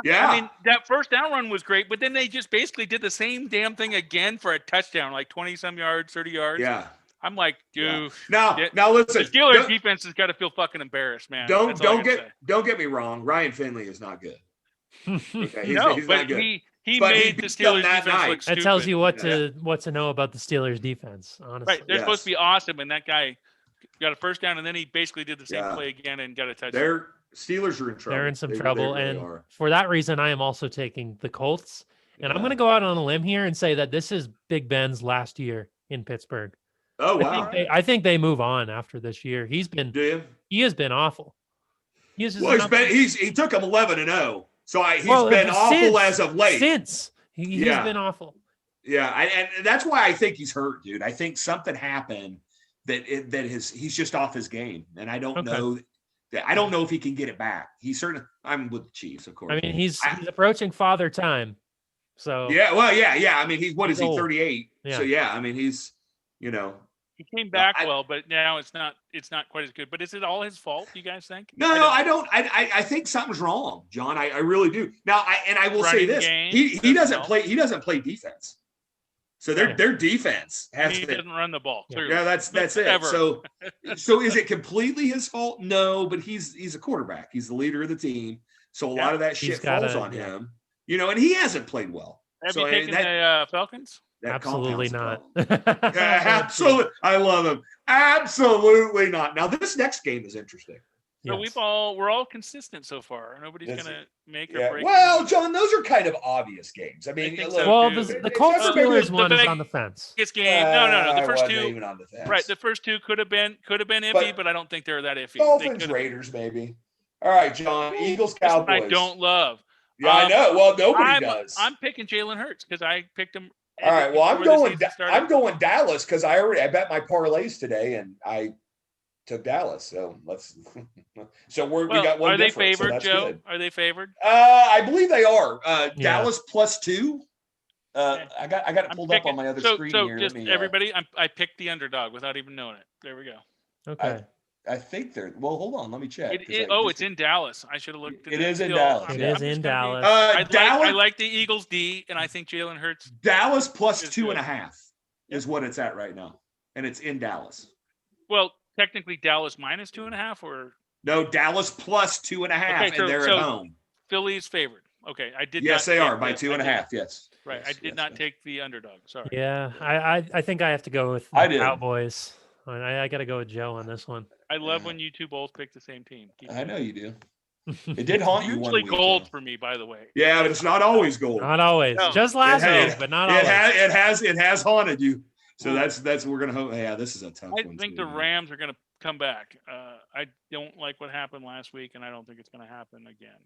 Yeah. I mean, that first down run was great, but then they just basically did the same damn thing again for a touchdown, like 20-some yards, 30 yards. Yeah. I'm like, Yeah. dude. Now the listen. Steelers defense has got to feel fucking embarrassed, man. That's all I gotta Don't get me wrong. Ryan Finley is not good. Okay, say. he's No, not but good. he But he made the beat them Steelers that defense night. look That stupid. tells you what to know about the Steelers defense, honestly. Right, they're supposed to be awesome, and that guy got a first down, and then he basically did the same Yeah. play again and got a touchdown. They're Steelers are in trouble. They're in some They trouble. really And are. for that reason, I am also taking the Colts. And I'm Yeah. going to go out on a limb here and say that this is Big Ben's last year in Pittsburgh. Oh wow. I think they move on after this year. Do you? He has been awful. He has just Well, not been- he took him 11-0. So he's Well, been awful since- as of late. Since he's Yeah. been awful. Yeah, and that's why I think he's hurt, dude. I think something happened he's just off his game, and I don't know. I don't know if he can get it back. I'm with the Chiefs, of course. I mean, he's approaching father time. So Yeah. I mean, is He's he? old. 38. Yeah. So yeah, I mean, he's He came back I- well, but now it's not quite as good. But is it all his fault? You guys think? No, I don't. I think something's wrong, John. I really do. Now, I will say Running this: game he doesn't doesn't help. play. He doesn't play defense. So their defense has He been. doesn't run the ball. Yeah. Clearly. Yeah, that's it. Ever. So is it completely his fault? No, but he's a quarterback. He's the leader of the team. So a lot of that He's shit falls on him. And he hasn't played well. Have So you taken the Falcons? that absolutely compounds not. the problem. Yeah, absolutely. I love him. Absolutely not. Now this next game is interesting. So Yes. we're all consistent so far. Nobody's That's gonna make or Yeah. break. Well, John, those are kind of obvious games. I mean, think look, so, Well, too. the it's Colts never been Steelers the one is big- on the fence. This game, no. The I first wasn't two, even on the fence. right? The first two could have been iffy, But but I don't think they're that iffy. They Dolphins, could've- Raiders, maybe. All right, John. Eagles, This one Cowboys. I don't love. Yeah, I know. Well, nobody I'm does. I'm picking Jalen Hurts because I picked him. All right. Well, before the season started. I'm going Dallas because I bet my parlays today and I took Dallas. So let's. So we got one. Are they difference, so favored, that's Joe? good. Are they favored? I believe they are. Yeah. Dallas +2. Okay. I got it pulled up on my other screen so here. just Let me, everybody, I picked the underdog without even knowing it. There we go. Okay. I think they're. Well, hold on. Let me check. It's in Dallas. I should have looked. At It that. is in Still, Dallas, I'm- It yeah. is I'm just in gonna be- Dallas. Dallas. I like the Eagles D, and I think Jalen Hurts. Dallas plus Is 2.5 is what it's at right now, and it's in Dallas. Well, technically Dallas minus 2.5, or No, Dallas plus 2.5, Okay, and they're so at home. Philly's favored. Okay, I did. Yes, not they take are by the- 2.5. Yes. Right, Yes, I did yes, not yes. take the underdog. Sorry. Yeah, I think I have to go with I the did. Cowboys. I got to go with Joe on this one. I love Yeah. when you two both pick the same team. Keep I it know up. you do. It did haunt you one Usually week. gold though. for me, by the way. Yeah, but it's not always gold. Not always. No. Just last It week, ha- but not it always. it has haunted you. So Ooh. that's we're gonna hope. Yeah, this is a tough I one. think too, the man. Rams are going to come back. I don't like what happened last week, and I don't think it's going to happen again.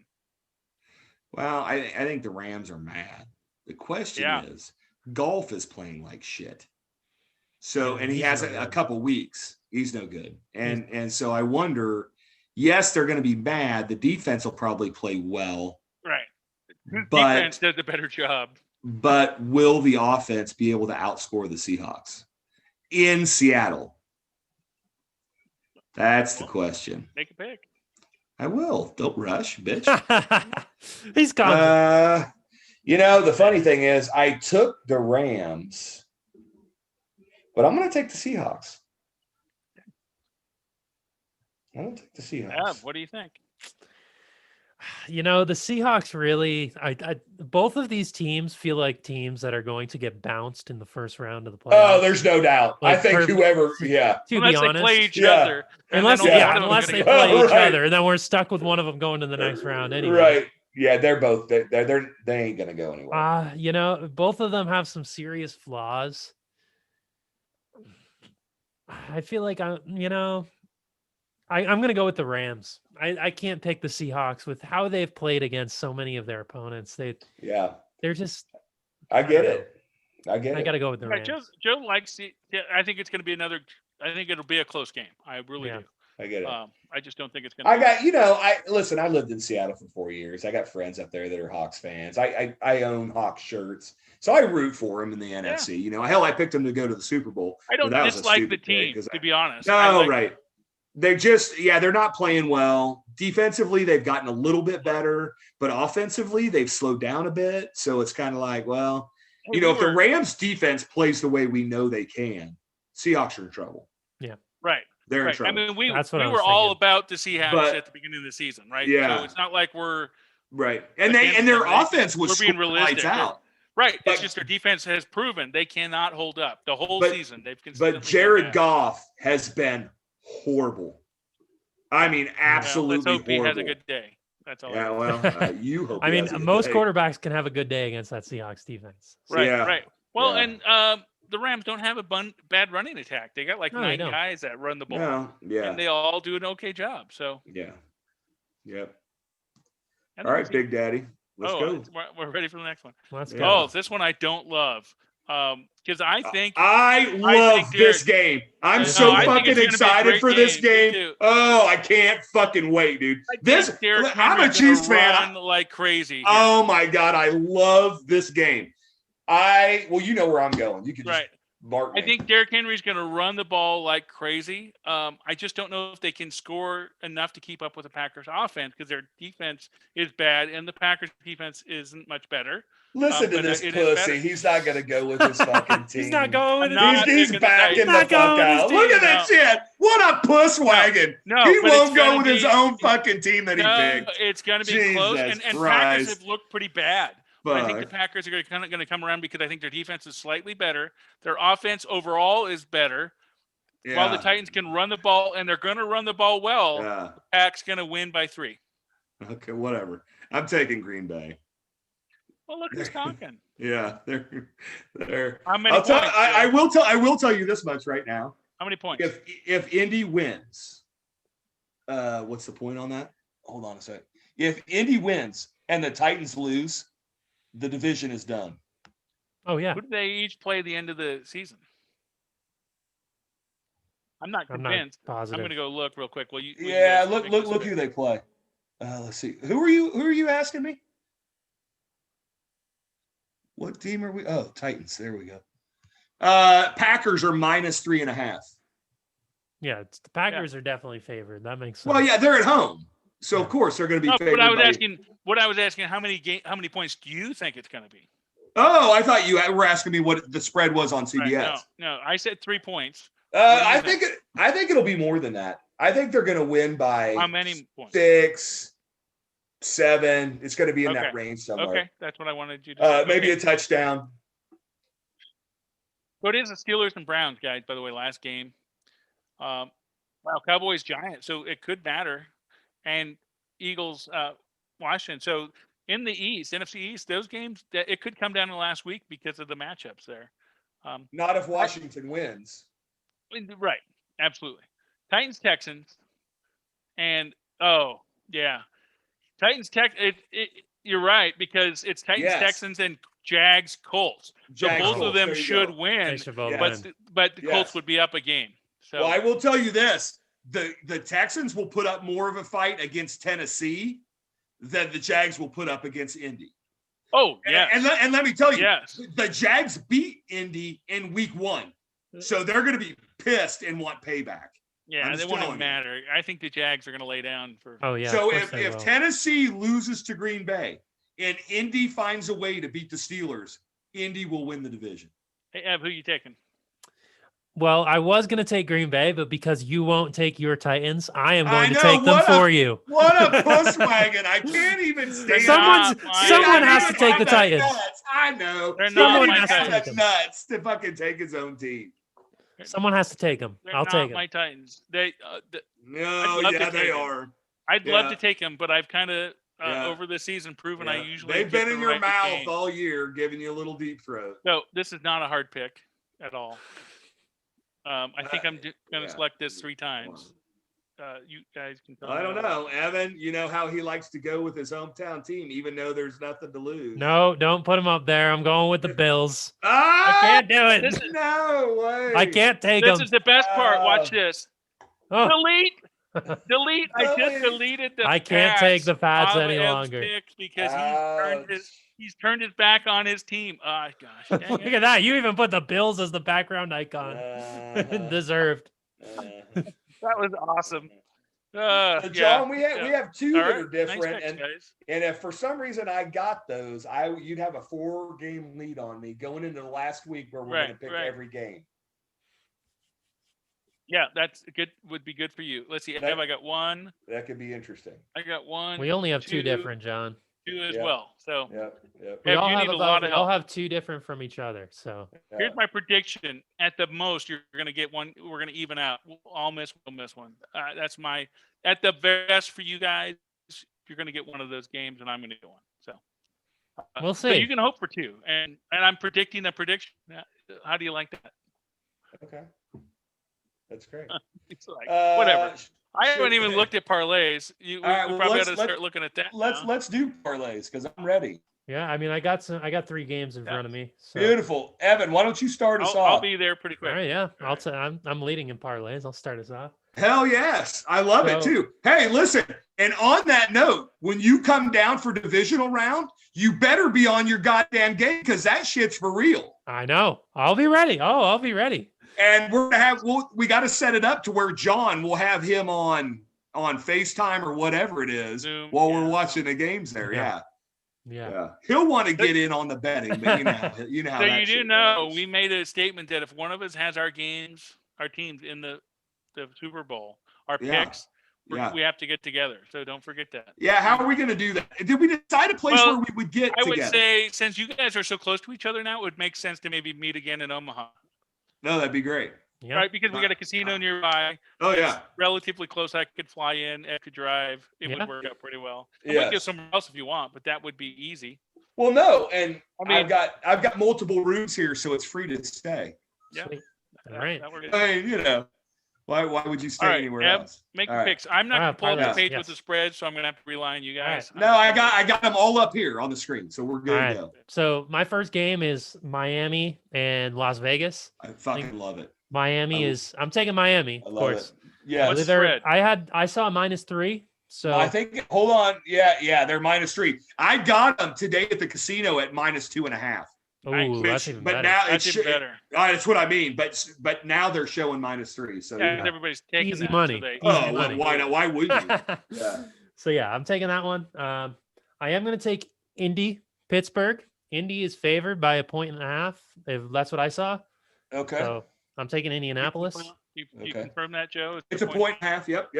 Well, I think the Rams are mad. The question Yeah. is, golf is playing like shit. So, Yeah, and he he's has no a good. couple weeks. He's no good. And so I wonder, yes, they're going to be mad. The defense will probably play well, Right. but Defense did the better job. but will the offense be able to outscore the Seahawks in Seattle? That's the question. Make a pick. I will. Don't rush, bitch. He's confident. The funny thing is I took the Rams, but I'm going to take the Seahawks. I'm going to take the Seahawks. Yeah, what do you think? The Seahawks really, both of these teams feel like teams that are going to get bounced in the first round of the playoffs. Oh, there's no doubt. Like I think whoever, yeah. To Unless be they honest, play each Yeah. other. and unless then only yeah, one of them unless is they gonna play get- each Right. other, and then we're stuck with one of them going to the next round anyway. Right. Yeah, they're both, they ain't going to go anywhere. Both of them have some serious flaws. I feel like I'm going to go with the Rams. I can't pick the Seahawks with how they've played against so many of their opponents. Yeah, They're just. I get don't know. it. I get I it. got to go with the Yeah, Rams. Joe likes it. Yeah, I think it's going to be another. I think it'll be a close game. I really Yeah. do. I get it. I just don't think it's going to. I got, listen, I lived in Seattle for 4 years. I got friends up there that are Hawks fans. I own Hawks shirts. So I root for them in the NFC. Hell, I picked them to go to the Super Bowl. I don't but that was a dislike the stupid pick team, 'cause to be honest. No, right. They're just, they're not playing well. Defensively, they've gotten a little bit better, but offensively, they've slowed down a bit. So it's kind of like, well, Hey, if the Rams defense plays the way we know they can, Seahawks are in trouble. Right. They're in Right. I trouble. mean, we That's what I were was all thinking. about the Seahawks But- at the beginning of the season, right? Yeah. So it's not like we're Right. And against their them, right? offense was We're being scoring lights realistic. out. right. But- It's just their defense has proven they cannot hold up the whole But- season. They've consistently But done Jared that. Goff has been horrible. I mean, Well, absolutely let's hope horrible. he has a good day. That's all. Yeah, well, you hope. I he mean, has a good most day. quarterbacks can have a good day against that Seahawks defense. Right. Yeah. Right. Well, Yeah. and the Rams don't have a bad running attack. They got like No, they 9 don't. guys that run the ball, No, yeah, and they all do an okay job. So, yeah, yep. I All right, think Big Daddy, let's go. We're ready for the next one. Let's Yeah. go. Oh, this one I don't love. Because I think I love this game. I'm No, so I think fucking it's gonna be a excited great for this game. Me game. too. Oh, I can't fucking wait, dude. I think This, Derrick I'm a Henry's Chiefs gonna fan. run like crazy. here. Oh my God, I love this game. Well, you know where I'm going. You can just Right. mark me. I think Derrick Henry's going to run the ball like crazy. I just don't know if they can score enough to keep up with the Packers offense because their defense is bad and the Packers defense isn't much better. Listen to but this it is pussy. better. He's not going to go with his fucking team. He's not going with I'm his not team. He's picking backing the the He's not fuck going with his out. team. Look at that shit. What a puss wagon. No, He but it's won't go gonna with his be- own fucking team that he No, picked. it's going to be close. Jesus And Packers Christ. have looked pretty bad. But I think the Fuck. Packers are going to come around because I think their defense is slightly better. Their offense overall is better. while the Titans can run the ball, and they're going to run the ball well, Yeah. the Pack's going to win by 3. Okay, whatever. I'm taking Green Bay. Well, look who's talking. Yeah, they're. How many points? I will tell you this much right now. How many points? If Indy wins, what's the point on that? Hold on a sec. If Indy wins and the Titans lose, the division is done. Oh yeah. Who do they each play at the end of the season? I'm not convinced. Positive. I'm going to go look real quick. Well, look who they play. Let's see. Who are you asking me? What team are we? Oh, Titans. There we go. Packers are -3.5. Yeah, the Packers are definitely favored. That makes sense. Well, yeah, they're at home, so of course they're going to be favored. What I was asking, how many points do you think it's going to be? Oh, I thought you were asking me what the spread was on CBS. Right, no, I said 3 points. I think it'll be more than that. I think they're going to win by how many points? 6, 7. It's going to be in that range somewhere. Okay, that's what I wanted you to say. Maybe a touchdown. So it is the Steelers and Browns, guys, by the way, last game. Wow, Cowboys, Giants. So it could matter. And Eagles, Washington. So in the East, NFC East, those games, it could come down to last week because of the matchups there. Not if Washington wins. Right. Absolutely. Titans, Texans. And, Titans, you're right, because it's Titans, Texans, and Jags, Colts. So both of them should win, but the Colts would be up a game. So, well, I will tell you this. The Texans will put up more of a fight against Tennessee than the Jags will put up against Indy. Oh, yeah. And let me tell you, the Jags beat Indy in week 1. So they're going to be pissed and want payback. Yeah, they won't matter. I think the Jags are going to lay down for. Oh, yeah. So if Tennessee loses to Green Bay and Indy finds a way to beat the Steelers, Indy will win the division. Hey, Ev, who are you taking? Well, I was going to take Green Bay, but because you won't take your Titans, I am going to take them for you. What a puss wagon. I can't even stand Someone has to take the Titans. Nuts. I know. Someone has to take them. Nuts to fucking take his own team. Someone has to take them. I'll take them. My Titans. They are. I'd love to take them, but I've kind of over the season proven I usually they've been in your mouth all year, giving you a little deep throat. So this is not a hard pick at all. I think I'm going to select this 3 times. You guys can tell me. I don't know. Evan, you know how he likes to go with his hometown team, even though there's nothing to lose. No, don't put him up there. I'm going with the Bills. I can't do it. No way. I can't take them. This is the best part. Watch this. Delete. I just deleted the I can't take the Pats any longer. Because he's turned his back on his team. Oh, gosh. Look at that. You even put the Bills as the background icon. Deserved. That was awesome. John, we have 2 that are different. Nice and if for some reason I got those, you'd have a 4-game lead on me going into the last week where we're going to pick every game. Yeah, that's good. Would be good for you. Let's see. I got 1. That could be interesting. I got 1. We only have 2 different, John. 2 as well. So we all have 2 different from each other. So here's my prediction: at the most, you're going to get 1. We're going to even out. We'll miss 1. That's my at the best for you guys. You're going to get 1 of those games, and I'm going to get 1. So we'll see. So you can hope for 2, and I'm predicting a prediction. How do you like that? Okay, that's great. It's like whatever. I haven't even looked at parlays. We probably ought to start looking at that. Let's do parlays because I'm ready. Yeah, I mean, I got 3 games in front of me. So. Beautiful, Evan. Why don't you start us off? I'll be there pretty quick. All right, yeah. I'm leading in parlays. I'll start us off. Hell yes, I love it too. Hey, listen, and on that note, when you come down for divisional round, you better be on your goddamn game because that shit's for real. I know. I'll be ready. I'll be ready. And we're gonna have we got to set it up to where John will have him on FaceTime or whatever it is Zoom, while we're watching the games there. Yeah. He'll want to get in on the betting, but you know how. So that you do shit know goes. we made a statement that if one of us has our teams in the Super Bowl, our picks, we have to get together. So don't forget that. Yeah, how are we going to do that? Did we decide a place where we would get together? I would say since you guys are so close to each other now, it would make sense to maybe meet again in Omaha. No, that'd be great. Yeah. Right, because we got a casino nearby. Oh It's yeah. relatively close. I could fly in, I could drive. It Yeah. would work out pretty well. I would go Yes. somewhere else if you want, but that would be easy. Well, no, and I mean- I've got multiple rooms here, so it's free to stay. Yeah. Sweet. That- All right. that works. I mean, why would you stay All right, anywhere Ev, else? Make All your right. picks. I'm not All going right, to pull up the yes, page yes. with the spread, so I'm going to have to rely on you guys. No, I got them all up here on the screen, so we're good All right. to go. So my first game is Miami and Las Vegas. I fucking love it. Miami I- is. I'm taking Miami, I of love course. it. Yeah, What's Believe the spread? I saw -3. So I think. Hold on. Yeah, they're -3. I got them today at the casino at -2.5. ooh, that's even but better. now That's it's even better. that's what I mean. But now they're showing -3. So Yeah, yeah. everybody's taking Easy that, money. So they, Easy Oh, well, money. why not? Why wouldn't you? Yeah. So yeah, I'm taking that one. I am going to take Indy, Pittsburgh. Indy is favored by 1.5. If that's what I saw. Okay. So I'm taking Indianapolis, You Okay. confirm that, Joe? It's a 1.5. Yep.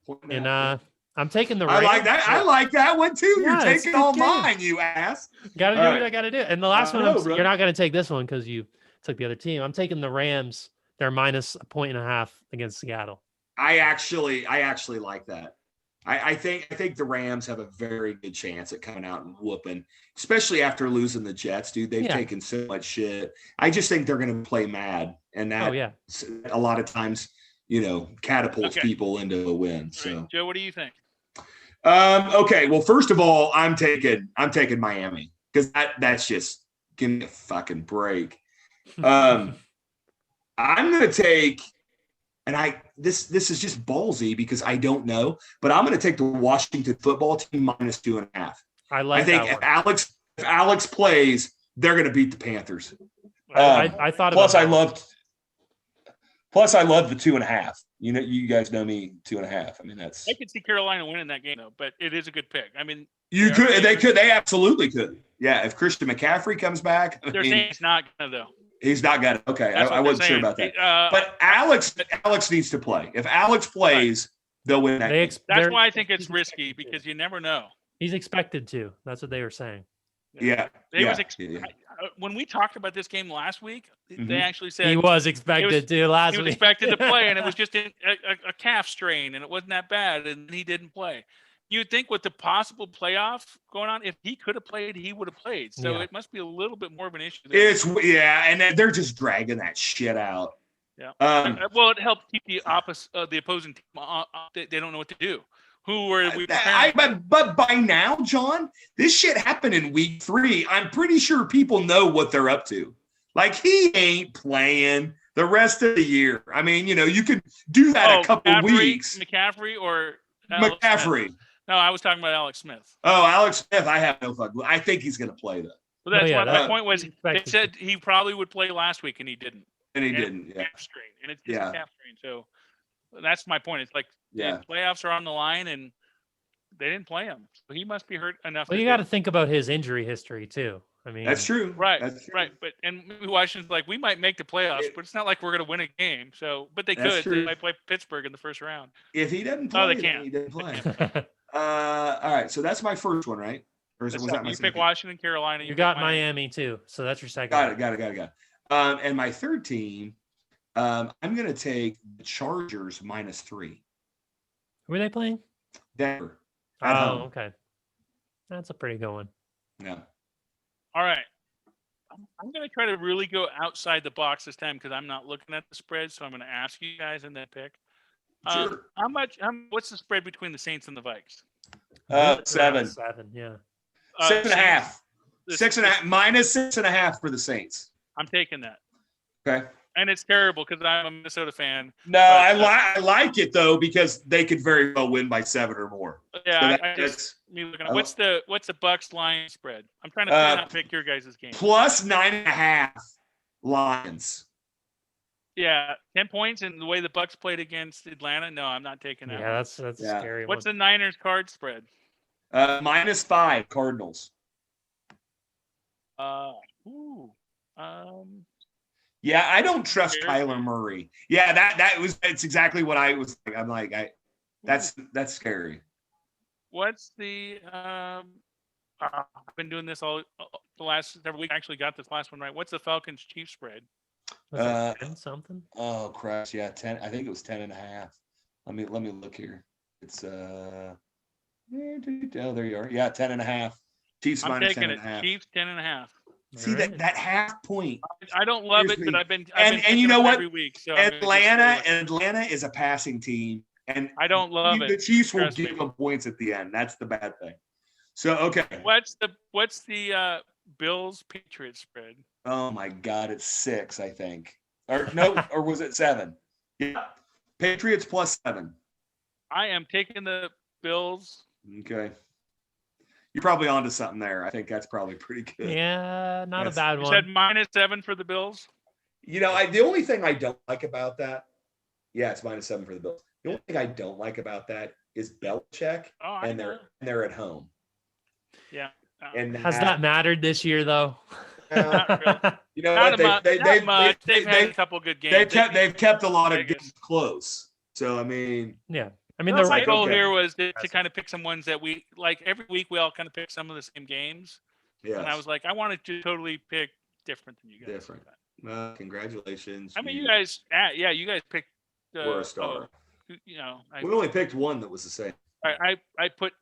Point and a and half. I'm taking the. I like Rams. that. I like that one too. Yeah, You're it's a taking good all game. mine, you ass. Gotta do All what right. I gotta do. And the last I one, know, brother. you're not gonna take this one because you took the other team. I'm taking the Rams. They're -1.5 against Seattle. I actually like that. I think the Rams have a very good chance at coming out and whooping, especially after losing the Jets, dude. They've Yeah. taken so much shit. I just think they're going to play mad, and that Oh yeah. a lot of times, catapults Okay. people into a win. All So, right. Joe, what do you think? okay. Well, first of all, I'm taking Miami because that's just give me a fucking break. I'm going to take. And this is just ballsy because I don't know, but I'm going to take the Washington football team -2.5. I like I think that if one. Alex plays, they're going to beat the Panthers. I thought Plus, about I that. love the 2.5. You guys know me, 2.5. I mean, I could see Carolina winning that game though, but it is a good pick. I mean, they absolutely could. Yeah, if Christian McCaffrey comes back, they're saying it's not gonna though. he's not got it. Okay, That's what I they're wasn't sure saying. about that. But But Alex needs to play. If Alex plays, they'll win that. They game. that's why I think it's risky because you never know. he's expected to. That's what they were saying. Yeah, They was yeah. when we talked about this game last week, Mhm. they actually said He was expected to last he was week. expected to play, and it was just a calf strain, and it wasn't that bad, and he didn't play. You'd think with the possible playoff going on, if he could have played, he would have played. So Yeah. it must be a little bit more of an issue there. And then they're just dragging that shit out. Yeah. Well, It helped keep the opposing team. They don't know what to do. Who were we? preparing? but by now, John, this shit happened in week 3. I'm pretty sure people know what they're up to. Like he ain't playing the rest of the year. I mean, you could do that a couple weeks. McCaffrey or Alex McCaffrey. Smith? No, I was talking about Alex Smith. Oh, Alex Smith. I have no fucking. I think he's going to play though, But that's yeah, why my that- point was. They expected said he probably would play last week, and he didn't. and he And didn't. Yeah, Calf strain, and it's just Yeah. a calf strain. So that's my point. It's like yeah. the playoffs are on the line, and they didn't play him. So he must be hurt enough. Well, that you they- got to think about his injury history too. I mean, That's true. Right, That's true. right. But and maybe Washington's like, we might make the playoffs, but it's not like we're going to win a game. So, but they That's could. true. They might play Pittsburgh in the first round. If he doesn't play, Oh, they then can't. he doesn't play. All right. So that's my first one, right? Or was that my You second? pick Washington, Carolina. you pick got Miami too, so that's your second. Got it. And my third team, I'm going to take the Chargers -3. Who are they playing? Denver. Oh, At home. okay. That's a pretty good one. Yeah. All right. I'm going to try to really go outside the box this time because I'm not looking at the spread. So I'm going to ask you guys in that pick. Sure. What's the spread between the Saints and the Vikes? 7. 7, yeah. 6.5. the- 6.5 -6.5 for the Saints. I'm taking that. Okay. And it's terrible because I'm a Minnesota fan. No, But, I like it though because they could very well win by 7 or more. Yeah, So I just that's me looking I at what's the Bucks Lions spread? I'm trying to figure out pick your guys' game. plus 9.5 Lions. Yeah, 10 points and the way the Bucks played against Atlanta. No, I'm not taking that. Yeah, one. that's Yeah. a scary What's one. the Niners card spread? -5 Cardinals. Ooh. Yeah, I don't trust Scary. Kyler Murray. Yeah, that's exactly what I was like. I'm like, that's scary. What's the I've been doing this all the last several weeks. I actually got this last one right. What's the Falcons Chiefs spread? Was it 10 something? Oh, Christ. Yeah, 10. I think it was 10.5. Let me look here. It's oh, there you are. Yeah, 10.5. Chiefs I'm minus taking 10.5. it. Chiefs 10.5. See that half point. I don't love Here's it, but me. I've been And picking you know them what? every week. So I'm gonna just Atlanta is a passing team, and I don't love the it. Chiefs will Trust give me. them points at the end. That's the bad thing. So okay. What's the Bills Patriots spread? Oh my God, it's 6, I think. Or no, or was it 7? Yeah. Patriots plus 7. I am taking the Bills. Okay. You're probably onto something there. I think that's probably pretty good. Yeah, not That's- a bad You one. said -7 for the Bills. You know, the only thing I don't like about that, yeah, it's -7 for the Bills. The only thing I don't like about that is Belichick, Oh, I and know. they're at home. Yeah. And Has that mattered this year, though? Not really. you know Not what? much. They've had a couple good games. They've kept a lot of Vegas. games close. So I mean, Yeah. I mean, My they're goal okay. here was to kind of pick some ones that we like. Every week we all kind of pick some of the same games, yes, and I was like, I wanted to totally pick different than you guys. different. Congratulations. I mean, you guys, you guys picked. Were a star. You know, We only picked one that was the same. I put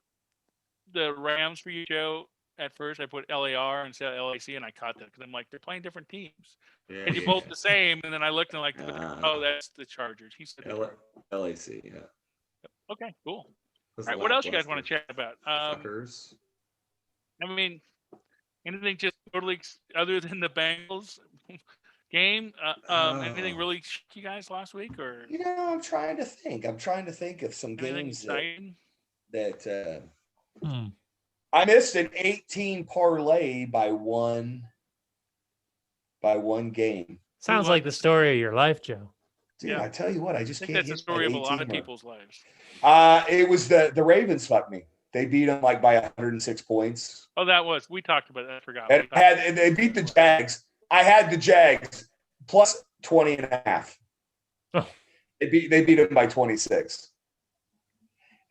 the Rams for you, Joe. At first, I put LAR instead of LAC, and I caught that because I'm like, they're playing different teams. Yeah, And you both the same, and then I looked and like, oh, that's the Chargers. He said, LAC. Yeah. okay, cool. Was All right, what else you guys want to chat about? Fuckers. I mean, anything just totally other than the Bengals game? Anything really shook you guys last week, or You know, I'm trying to think. of some anything games exciting? that I missed an 18 parlay by one game. Sounds like the story of your life, Joe. Dude, Yeah. I tell you what, I just I think can't that's the get story that of a lot of 18 mark. people's lives. It was the Ravens fucked me. They beat them like by 106 points. Oh, we talked about that. I forgot. And they beat the Jags. I had the Jags plus 20.5. Oh. They beat them by 26.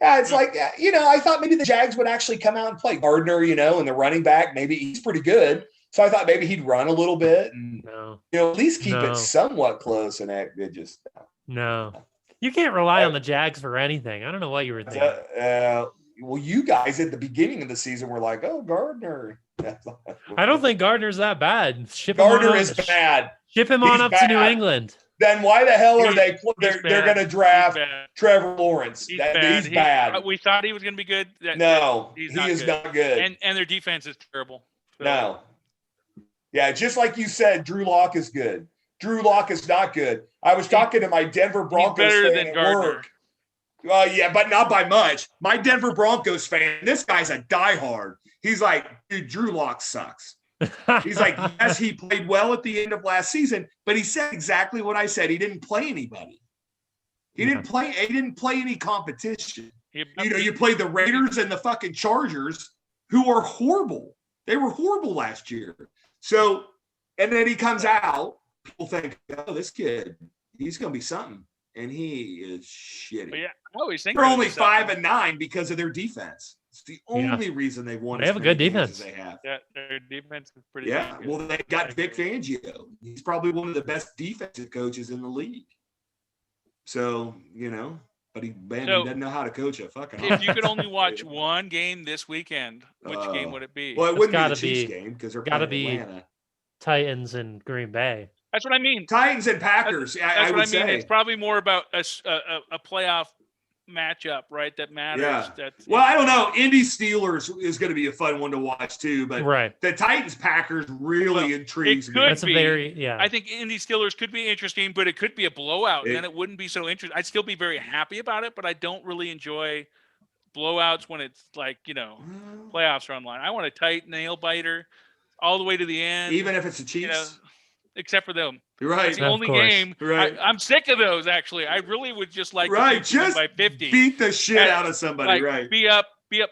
Yeah, it's like, you know, I thought maybe the Jags would actually come out and play Gardner, you know, and the running back, maybe he's pretty good. So I thought maybe he'd run a little bit and, you know, at least keep it somewhat close. And it just no. You can't rely on the Jags for anything. I don't know what you were thinking. Well, you guys at the beginning of the season were like, "Oh, Gardner." I don't think Gardner's that bad. Gardner is bad. Ship him on up to New England. Then why the hell are they're going to draft Trevor Lawrence? He's bad. We thought he was going to be good. No, he is not good. And their defense is terrible. So. No. Yeah, just like you said, Drew Lock is good. Drew Lock is not good. I was talking to my Denver Broncos fan at work. Yeah, but not by much. My Denver Broncos fan, this guy's a diehard. He's like, dude, Drew Lock sucks. He's like, yes, he played well at the end of last season, but he said exactly what I said. He didn't play anybody. He didn't play any competition. You know, you played the Raiders and the fucking Chargers, who are horrible. They were horrible last year. So, and then he comes out, people think, oh, this kid, he's going to be something. And he is shitty. But yeah, I always think they're only 5-9 because of their defense. It's the only reason they've won. They have a good defense. They have. Yeah, their defense is pretty. Yeah, well, they got Vic Fangio. He's probably one of the best defensive coaches in the league. So you know, but he doesn't know how to coach a fucking. If you could only watch one game this weekend, which game would it be? Well, it wouldn't be the Chiefs game because they're playing Atlanta. Titans and Green Bay. That's what I mean. Titans and Packers. That's what I mean. It's probably more about a playoff matchup, right? That matters. Yeah. Well, I don't know. Indy Steelers is going to be a fun one to watch too, but the Titans Packers really intrigues me. That's I think Indy Steelers could be interesting, but it could be a blowout, and then it wouldn't be so interesting. I'd still be very happy about it, but I don't really enjoy blowouts when it's like, you know, playoffs are online. I want a tight nail biter all the way to the end, even if it's the Chiefs. You know, except for them. You're right. It's the only game. Right. I'm sick of those, actually. I really would just like to just by 50. Beat the shit out of somebody, right. Be up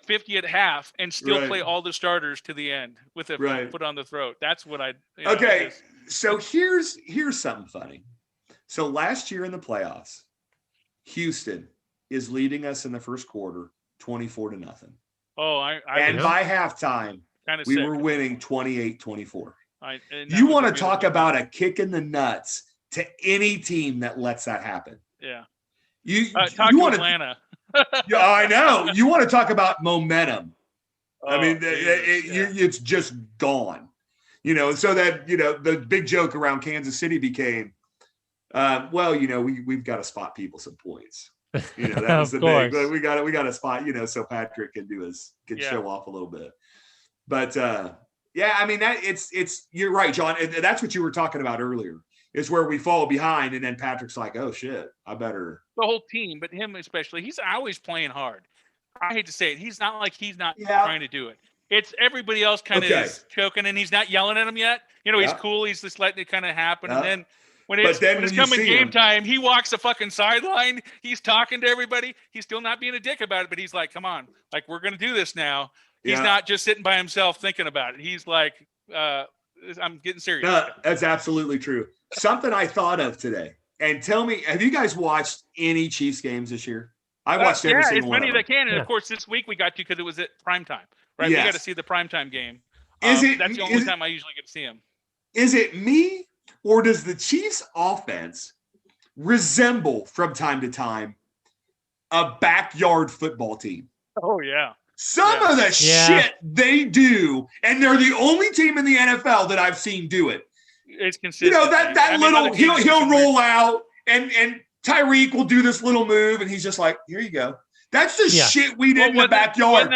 50 at half and still play all the starters to the end with a foot on the throat. That's what Okay, so here's something funny. So last year in the playoffs, Houston is leading us in the first quarter 24-0. Oh, and by halftime, we were winning 28-24. You want to talk about a kick in the nuts to any team that lets that happen. Yeah. You want Atlanta. Yeah, I know. You want to talk about momentum. I mean, Jesus, it's just gone. So that, the big joke around Kansas City became, we've got to spot people some points. That was the big, we got to spot, so Patrick can show off a little bit. But I mean, you're right, John. And that's what you were talking about earlier, is where we fall behind. And then Patrick's like, oh shit, I better. The whole team, but him especially, he's always playing hard. I hate to say it. He's not like he's not trying to do it. It's everybody else kind of is choking, and he's not yelling at him yet. He's cool. He's just letting it kind of happen. And then when it's coming game time, he walks the fucking sideline. He's talking to everybody. He's still not being a dick about it, but he's like, come on, like, we're going to do this now. He's not just sitting by himself thinking about it. He's like, I'm getting serious. That's absolutely true. Something I thought of today. And tell me, have you guys watched any Chiefs games this year? I watched every single one. Yeah, as many as I can. And of course, this week we got to because it was at primetime, right? Yes. We got to see the primetime game. That's the only time I usually get to see him. Is it me, or does the Chiefs offense resemble from time to time a backyard football team? Oh, yeah. Some of the shit they do, and they're the only team in the NFL that I've seen do it. It's consistent. He'll roll out, and Tyreek will do this little move, and he's just like, here you go. That's the shit we did in the backyard.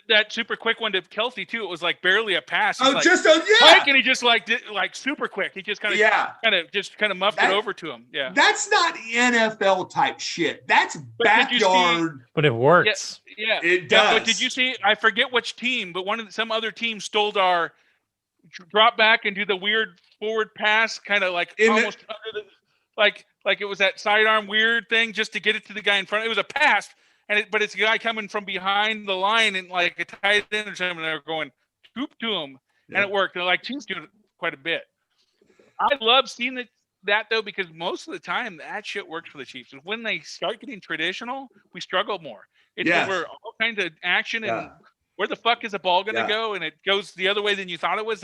That super quick one to Kelce too. It was like barely a pass. And he just did super quick. He just kind of muffed it over to him. Yeah, that's not NFL type shit. That's backyard. But it works. Yeah, it does. But did you see? I forget which team, but some other team stole our drop back and do the weird forward pass, kind of like almost under the like it was that sidearm weird thing just to get it to the guy in front. It was a pass. But it's a guy coming from behind the line and like a tight end or something. They're going scoop to him, and it worked. They're like Chiefs doing it quite a bit. I love seeing that though, because most of the time that shit works for the Chiefs. When they start getting traditional, we struggle more. It's over all kinds of action and where the fuck is the ball going to go, and it goes the other way than you thought it was.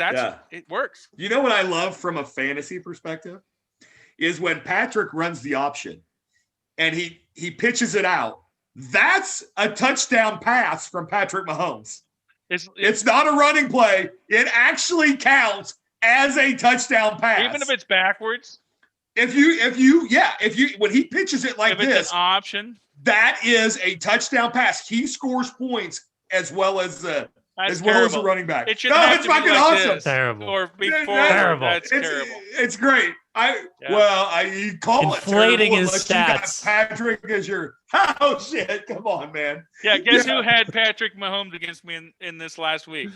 It works. You know what I love from a fantasy perspective is when Patrick runs the option and he pitches it out. That's a touchdown pass from Patrick Mahomes. It's not a running play. It actually counts as a touchdown pass. Even if it's backwards. When he pitches it like this, it's an option. That is a touchdown pass. He scores points as well as a running back. It's fucking awesome. This. Terrible. Or before. Terrible. That's terrible. It's great. You call inflating it his stats. Patrick is your shit. Come on, man. Yeah, guess who had Patrick Mahomes against me in this last week?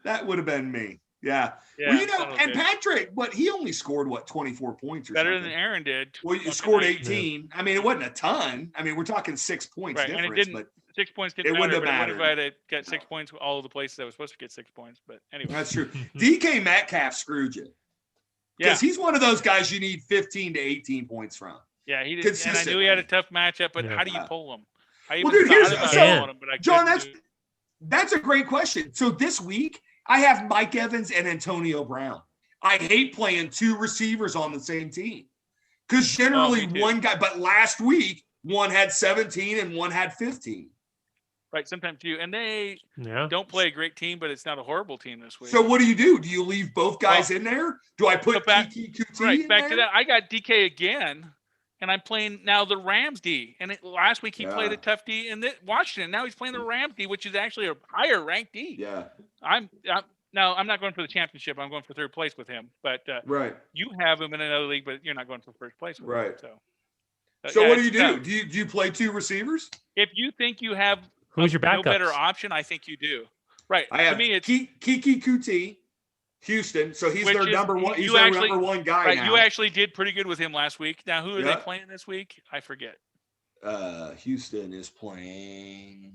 That would have been me. Yeah. Well, and Patrick, he only scored 24 points or better something. than Aaron did. Well, you scored 18. I mean, it wasn't a ton. I mean, we're talking 6 points difference, and it didn't. But 6 points didn't wouldn't have matter. mattered. What if I had got 6 points all of the places I was supposed to get 6 points? But anyway, that's true. DK Metcalf screwed you. Because he's one of those guys you need 15 to 18 points from. Yeah, he did. And I knew he had a tough matchup, but how do you pull him? John, that's a great question. So this week, I have Mike Evans and Antonio Brown. I hate playing two receivers on the same team. Because generally one guy, but last week, one had 17 and one had 15. Right, sometimes you. And they don't play a great team, but it's not a horrible team this week. So what do? Do you leave both guys in there? Do I put Kiki Kuti back to that. I got DK again, and I'm playing now the Rams D. And last week he played a tough D in Washington. Now he's playing the Rams D, which is actually a higher ranked D. Yeah. I'm not going for the championship. I'm going for third place with him. But you have him in another league, but you're not going for first place with him. So what do you do? Do you play two receivers? If you think you have who's your backup? No better option, I think you do. Right. I have it's Kiki Kuti, Houston. So he's their number one. He's their number one guy. Right. Now. You actually did pretty good with him last week. Now who are they playing this week? I forget. Houston is playing.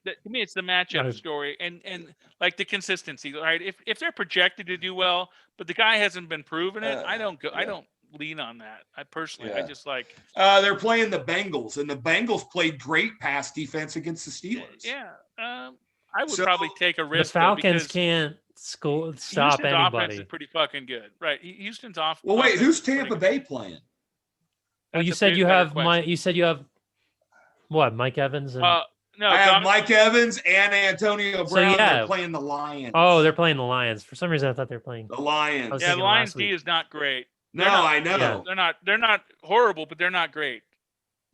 To me, it's the matchup story and like the consistency. Right. If they're projected to do well, but the guy hasn't been proven it, I don't lean on that. I personally, I just like. They're playing the Bengals, and the Bengals played great pass defense against the Steelers. Yeah. I would So, probably take a The risk. Falcons though, can't stop Houston's offense anybody. is pretty fucking good, right? Houston's off. well, wait, offense who's is pretty Tampa good. Bay playing? Well, you That's a said bit you better have question. You said you have what? Mike Evans and No, I have Donovan- Mike Evans and Antonio So, Brown. yeah. They're playing the Lions. oh, they're playing the Lions. For some reason, I thought they were playing. the Lions. I was Yeah, thinking the Lions last D week. is not great. No, They're not- I know. Yeah. They're not horrible, but they're not great.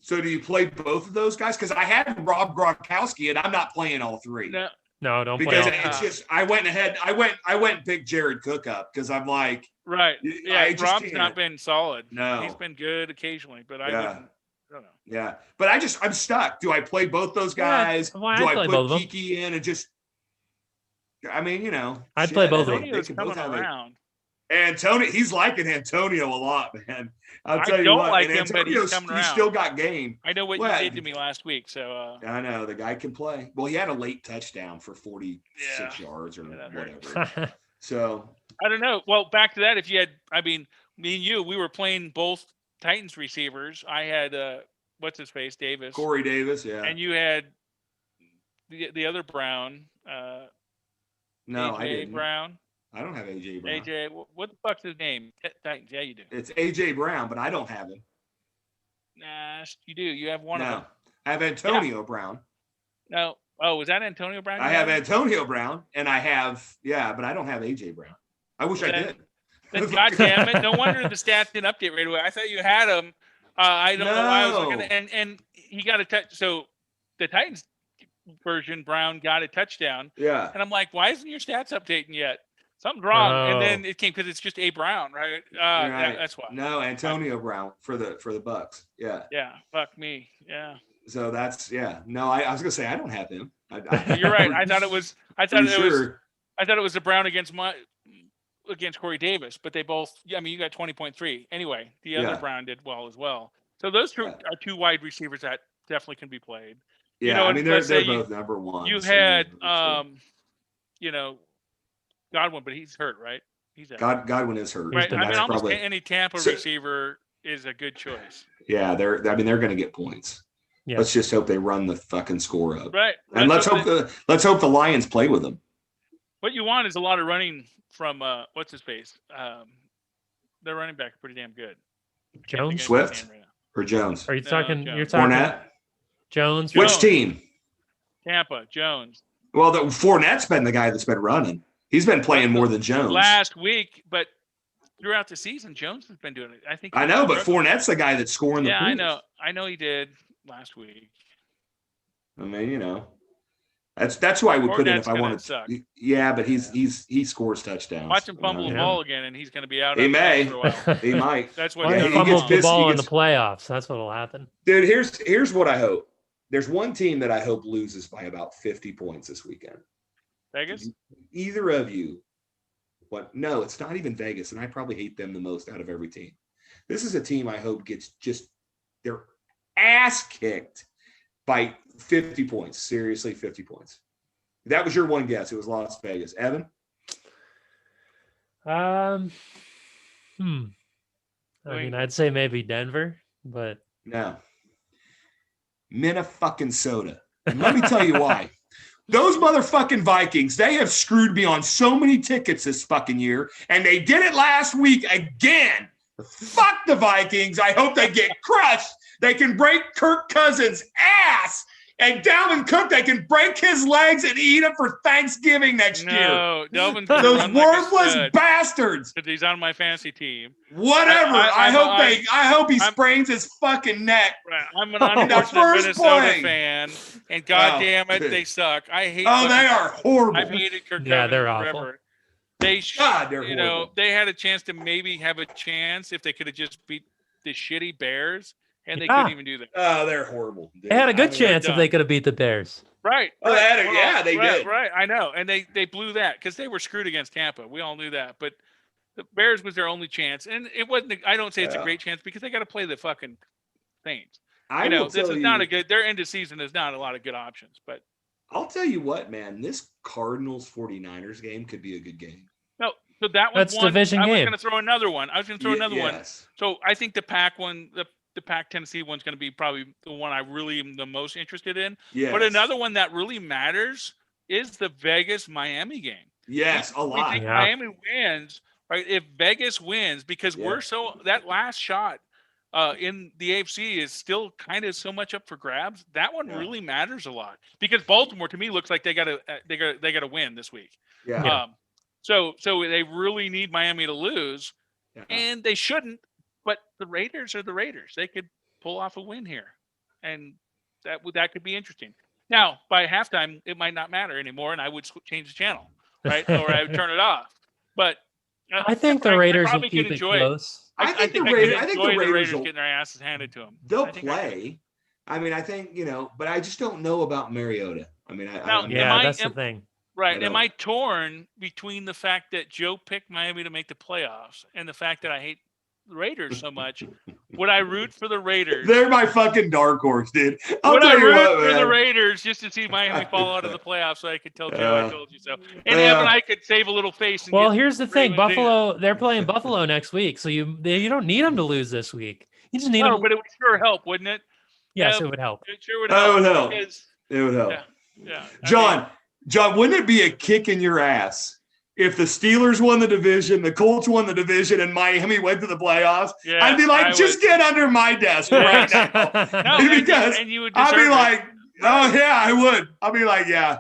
So do you play both of those guys? Because I had Rob Gronkowski, and I'm not playing all three. No, No, don't play. Because All it's just I went and picked Jared Cook up because I'm like, right. I Yeah, just Rob's can't. not been solid. No. He's been good occasionally, but I Yeah. wouldn't. I don't know. yeah. But I'm stuck. Do I play both those guys? well, I'd Do I play put both of them. Kiki in and just? I mean, I'd play both of them. Antonio's can both coming have around. Antonio, he's liking Antonio a lot, man. I'll I tell you don't what. like and him, but he's Antonio's coming he's around. still got game. I know what Well, you did to me last week, so I know the guy can play. Well, he had a late touchdown for 46 Yeah. yards or Yeah, that whatever. So I don't know. Well, back to that. If you had, I mean, me and you, we were playing both Titans receivers. I had what's his face, Davis, Corey Davis, yeah. and you had the other Brown. No, AJ I didn't. Brown. I don't have AJ Brown. AJ, what the fuck's his name? Titans. Yeah, you do. It's AJ Brown, but I don't have him. Nah, you do. You have one of No, them. I have Antonio Brown. No. Oh, was that Antonio Brown? I have Antonio Brown, and I have but I don't have AJ Brown. I wish I did. Then, God damn it! No wonder the stats didn't update right away. I thought you had him. I don't know why I was looking at, and he got a touch. So the Titans version, Brown got a touchdown, Yeah. and I'm like, why isn't your stats updating yet? Something's wrong. Oh. And then it came because it's just A Brown, right? Yeah, Right. that's why. No, Antonio Brown for the Bucks. Yeah. Yeah, fuck me. Yeah, So that's No, I was gonna say I don't have him. you're right. I thought it was. I thought Pretty it was. sure. I thought it was the Brown against Corey Davis, but they both. I mean, you got 20.3. Anyway, the other Yeah. Brown did well as well. So those two Yeah. are two wide receivers that definitely can be played. Yeah, know, I mean let's they're say you- both number one. You so had, yeah. Godwin, but he's hurt, right? He's out. Godwin is hurt. Right. but I mean, that's almost probably any Tampa So- receiver is a good choice. yeah. They're going to get points. Yeah. Let's just hope they run the fucking score up. Right. And let's hope the Lions play with them. What you want is a lot of running from what's his face. Their running back are pretty damn good. Can't think Jones? of his Swift? name right now. Or Jones. Are you No, talking? Jones. You're talking Fournette. Jones. Jones. Which team? Tampa Jones Well, Fournette's been the guy that's been running. He's been playing more than Jones. last week, but throughout the season, Jones has been doing it. I think. I know, but Fournette's the guy that's scoring the yeah, points. I know he did last week. I mean, that's who I would put in if Fournette's I gonna wanted. suck. Yeah, but he scores touchdowns. Watch him fumble the Yeah. ball again, and he's going to be out. He on the may. bench for a while. He might. That's what Why Yeah, he he's he fumbled gets the pissed, ball he in the gets- playoffs. That's what'll happen. Dude, here's what I hope. There's one team that I hope loses by about 50 points this weekend. Vegas. Either of you. What? No, it's not even Vegas, and I probably hate them the most out of every team. This is a team I hope gets just their ass kicked by 50 points. Seriously, 50 points. That was your one guess. It was Las Vegas. Evan? I mean, I'd say maybe Denver, but No. Minnesota. And let me tell you why. Those motherfucking Vikings, they have screwed me on so many tickets this fucking year, and they did it last week again. Fuck the Vikings. I hope they get crushed. They can break Kirk Cousins' ass. And Dalvin Cook, they can break his legs and eat him for Thanksgiving next year. No, Delvin's gonna Those run like a worthless stud bastards. 'cause he's on my fantasy team. Whatever. I hope he I'm- sprains his fucking neck. Right. I'm an Oh, unfortunate first Minnesota play. fan, and God Oh, damn it, dude. they suck. I hate. Oh, they fucking- are horrible. I've hated Kirk Yeah, Cousins they're forever. awful. They, God, they're horrible. they had a chance to maybe have a chance if they could have just beat the shitty Bears, and they Yeah. couldn't even do that. Oh, they're horrible. dude. they had a good I mean, chance if done. they could have beat the Bears. Right. Oh, right. they had a- Well, yeah, they right, did. Right. I know, and they blew that because they were screwed against Tampa. We all knew that, but the Bears was their only chance, and it wasn't. I don't say it's a Yeah. great chance because they got to play the fucking Saints. I This will is tell not you- a good. Their end of season is not a lot of good options, but. I'll tell you what, man. This Cardinals 49ers game could be a good game. No, so that That's was one. division I was game. going to throw another one. I was going to throw another one. Yes. So I think the Pac one, the Pac Tennessee one's going to be probably the one I really am the most interested in. Yes. But another one that really matters is the Vegas Miami game. Yes, a We lot. think Yeah. Miami wins, right? If Vegas wins, because Yeah. that last shot in the AFC is still kind of so much up for grabs. That one Yeah. really matters a lot because Baltimore to me looks like they got to win this week. Yeah. So they really need Miami to lose, Yeah. and they shouldn't. But the Raiders are the Raiders. They could pull off a win here, and that could be interesting. Now by halftime, it might not matter anymore, and I would change the channel, right, or I would turn it off. But I think the Raiders will probably keep could it enjoy close. I think the could Raiders. I think enjoy the Raiders will. getting their asses handed to them. They'll play. I mean, I think but I just don't know about Mariota. I mean, That's the thing. Right. Am I torn between the fact that Joe picked Miami to make the playoffs and the fact that I hate the Raiders so much? Would I root for the Raiders? They're my fucking dark horse, dude. Would I root for the Raiders just to see Miami fall out of the playoffs so I could tell Joe I told you so? And Evan, I could save a little face. Well, here's the thing. Buffalo, they're playing Buffalo next week, so you don't need them to lose this week. You just need them. But it would sure help, wouldn't it? Yes, it would help. It sure would help. It would help. Because, It would help. Yeah. John, wouldn't it be a kick in your ass if the Steelers won the division, the Colts won the division, and Miami went to the playoffs? Yeah, I'd be like, just get under my desk right now. Because and you would I'd be deserve like, oh, yeah, I would. I'll be like, yeah.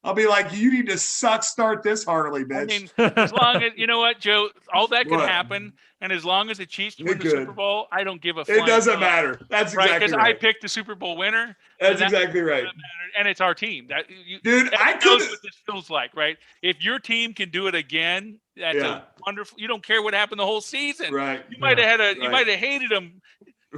I'll be like, you need to start this Harley, bitch. I mean, as long as, you know what, Joe, all that could What? happen. And as long as the Chiefs win the could. Super Bowl, I don't give a fuck. It doesn't matter. That's exactly Because right. I picked the Super Bowl winner. That's exactly right. And it's our team. Dude, I knows could. what this feels like, right? If your team can do it again, that's Yeah. a wonderful. You don't care what happened the whole season. Right. You might have Right. you might have hated them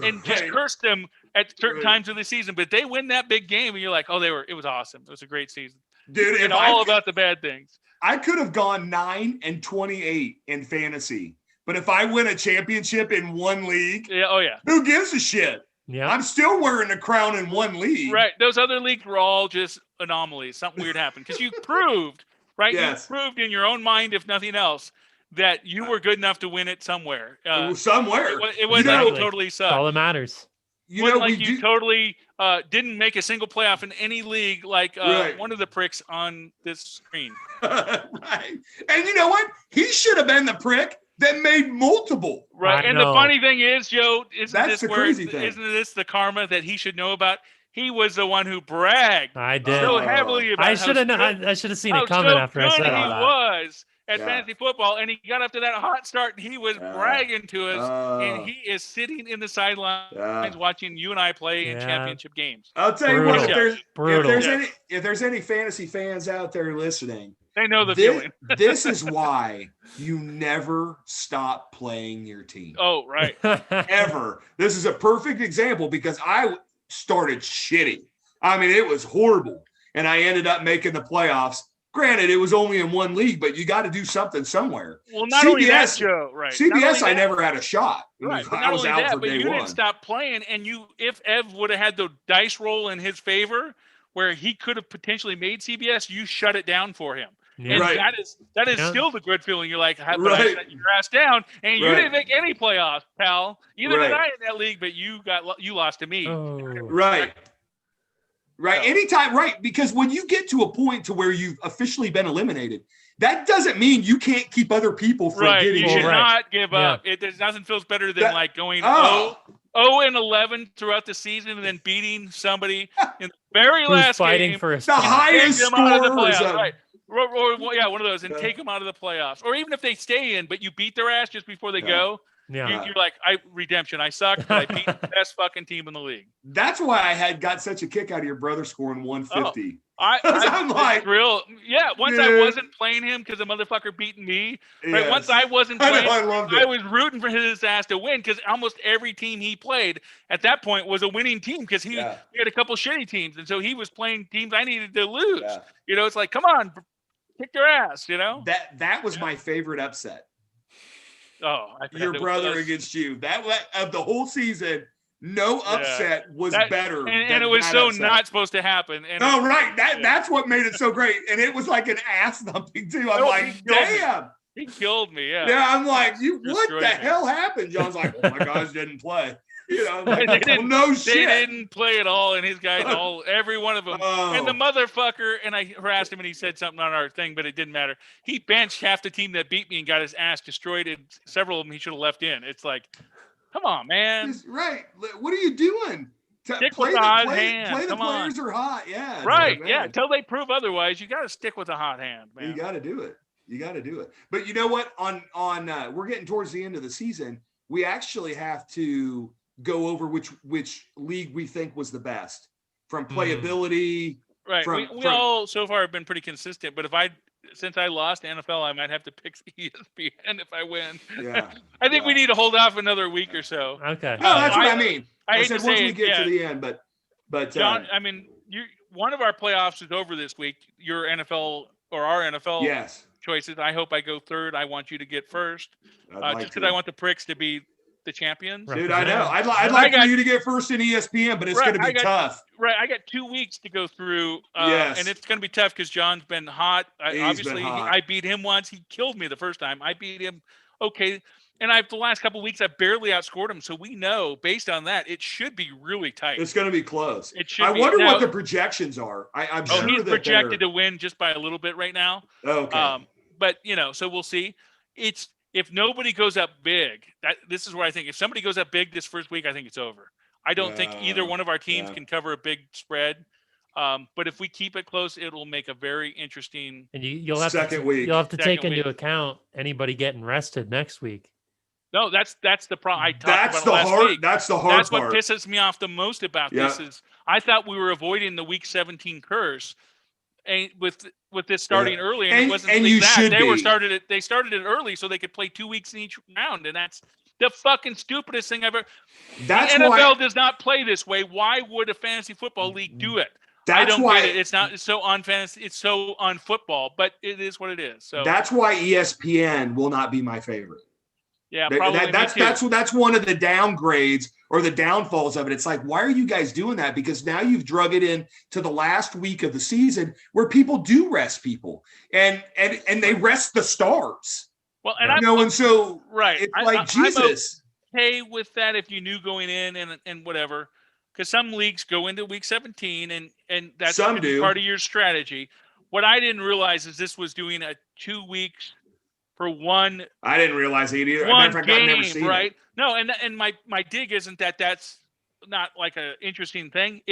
and just Right. cursed them at certain Right. times of the season, but they win that big game, and you're like, oh, it was awesome. It was a great season. Dude, And all about the bad things. I could have gone 9-28 in fantasy, but if I win a championship in one league, Yeah. Oh yeah. who gives a shit? Yeah. I'm still wearing the crown in one league. Right. Those other leagues were all just anomalies. Something weird happened because you proved, right? Yes. You proved in your own mind, if nothing else, that you were good enough to win it somewhere. Somewhere. It wasn't like you totally That's all sucked. that matters. You Wasn't know, like we you do. totally didn't make a single playoff in any league like Right. one of the pricks on this screen. Right. And you know what? He should have been the prick that made multiple. Right. I And know. the funny thing is, Joe, That's the crazy thing. isn't this the karma that he should know about? He was the one who bragged I did. so heavily about I should have. I should have seen it coming after I said all he that. was at Yeah. fantasy football, and he got up to that hot start, and he was bragging to us, and Oh. he is sitting in the sidelines Yeah. watching you and I play in Yeah. championship games. I'll tell you what, Brutal. if Brutal. there's any fantasy fans out there listening, They know the this, feeling. this is why you never stop playing your team. Oh, right. Ever. This is a perfect example because I started shitty. I mean, it was horrible. And I ended up making the playoffs. Granted, it was only in one league, but you got to do something somewhere. Well, not only that, CBS Joe, right. CBS, Not only I that- never had a shot. Right, but I not was only out that, for but day you one. didn't stop playing, and if Ev would have had the dice roll in his favor, where he could have potentially made CBS, you shut it down for him. Yeah. And Right. that is Yeah. still the good feeling. You're like, but I Right. shut your ass down, and you Right. didn't make any playoffs, pal. Either did Right. I in that league, but you lost to me. Oh. Right. Right. So- Anytime. Right. Because when you get to a point to where you've officially been eliminated, that doesn't mean you can't keep other people from Right, getting you should in. right. not give Yeah. up. There's nothing feels better than That- like going Oh. 0-11 throughout the season and then beating somebody in the very Who's last fighting game. for a The spot? highest Take them out of the score is playoffs, a- right? Or, yeah, one of those, and Yeah. take them out of the playoffs. Or even if they stay in, but you beat their ass just before they Yeah. go, Yeah. you're like, redemption. I sucked, but I beat the best fucking team in the league. That's why I got such a kick out of your brother scoring 150. I'm like- real. Yeah, once I Dude. wasn't playing him because the motherfucker beating me. Right, Yes. once I wasn't I know, playing, I loved I it. was rooting for his ass to win because almost every team he played at that point was a winning team because he Yeah. had a couple shitty teams, and so he was playing teams I needed to lose. Yeah. You know, it's like, come on, kick your ass. You know. That was my favorite upset. Oh, I forgot Your that brother was- against you. That of the whole season, no upset was that- better. and than it was that so upset. not supposed to happen. And Oh, right. Yeah. That's what made it so great. And it was like an ass thumping too. I'm No, like, he killed me. damn. he killed me. Yeah. Yeah, I'm like, what Destroyed the me. hell happened? John's like, oh my gosh, didn't play. You know, They like, didn't- no They shit. didn't play at all, and his guys every one of them. And the Oh, motherfucker, and I harassed him, and he said something on our thing, but it didn't matter. He benched half the team that beat me and got his ass destroyed, and several of them he should have left in. It's like, come on, man. right. What are you doing? Stick with the hot hand. Play the Come on. players are hot. Yeah. it's Right, like, yeah. man, Until they prove otherwise, you got to stick with the hot hand, man. You got to do it. You got to do it. But you know what? On we're getting towards the end of the season. We actually have to go over which league we think was the best from playability. Right. We all so far have been pretty consistent, but since I lost NFL, I might have to pick ESPN if I win. Yeah. I think we need to hold off another week or so. Okay. No, that's what I mean. I hate said to once say we it, get to the end, but John, I mean, one of our playoffs is over this week. Your NFL or our NFL yes. choices. I hope I go third. I want you to get first, I'd just because I want the Pricks to be the champions. Dude, I know. I'd like for you to get first in ESPN, but it's going to be tough. Right, I got 2 weeks to go through, yes. and it's going to be tough because John's been hot. Obviously, been hot. I beat him once. He killed me the first time. I beat him. Okay. And the last couple of weeks, I barely outscored him. So we know, based on that, it should be really tight. It's going to be close. It should. I wonder what the projections are. I'm sure he's that projected to win just by a little bit right now. Okay. But so we'll see. If nobody goes up big, this is where I think if somebody goes up big this first week, I think it's over. I don't think either one of our teams can cover a big spread. But if we keep it close, it'll make a very interesting. And you'll have week. You'll have to take into account anybody getting rested next week. No, that's the problem. I talked that's about the it last hard. week. That's the hard That's part. what pisses me off the most about this is I thought we were avoiding the week 17 curse, and with this starting early, and it wasn't that. They started it early so they could play 2 weeks in each round, and that's the fucking stupidest thing I've ever. That's the NFL does not play this way. Why would a fantasy football league do it? I don't get it. It's not. It's so on fantasy. It's so on football, but it is what it is. So that's why ESPN will not be my favorite. Yeah, probably. That's one of the downgrades or the downfalls of it. It's like, why are you guys doing that? Because now you've drug it in to the last week of the season where people do rest people and they rest the stars. Well, and and so right, it's like Jesus. I'm okay with that if you knew going in and whatever, because some leagues go into week 17 and that's part of your strategy. What I didn't realize is this was doing a 2 weeks. For one, I didn't realize it either. One I've game, never seen right? it. No, and my dig isn't that's not like an interesting thing.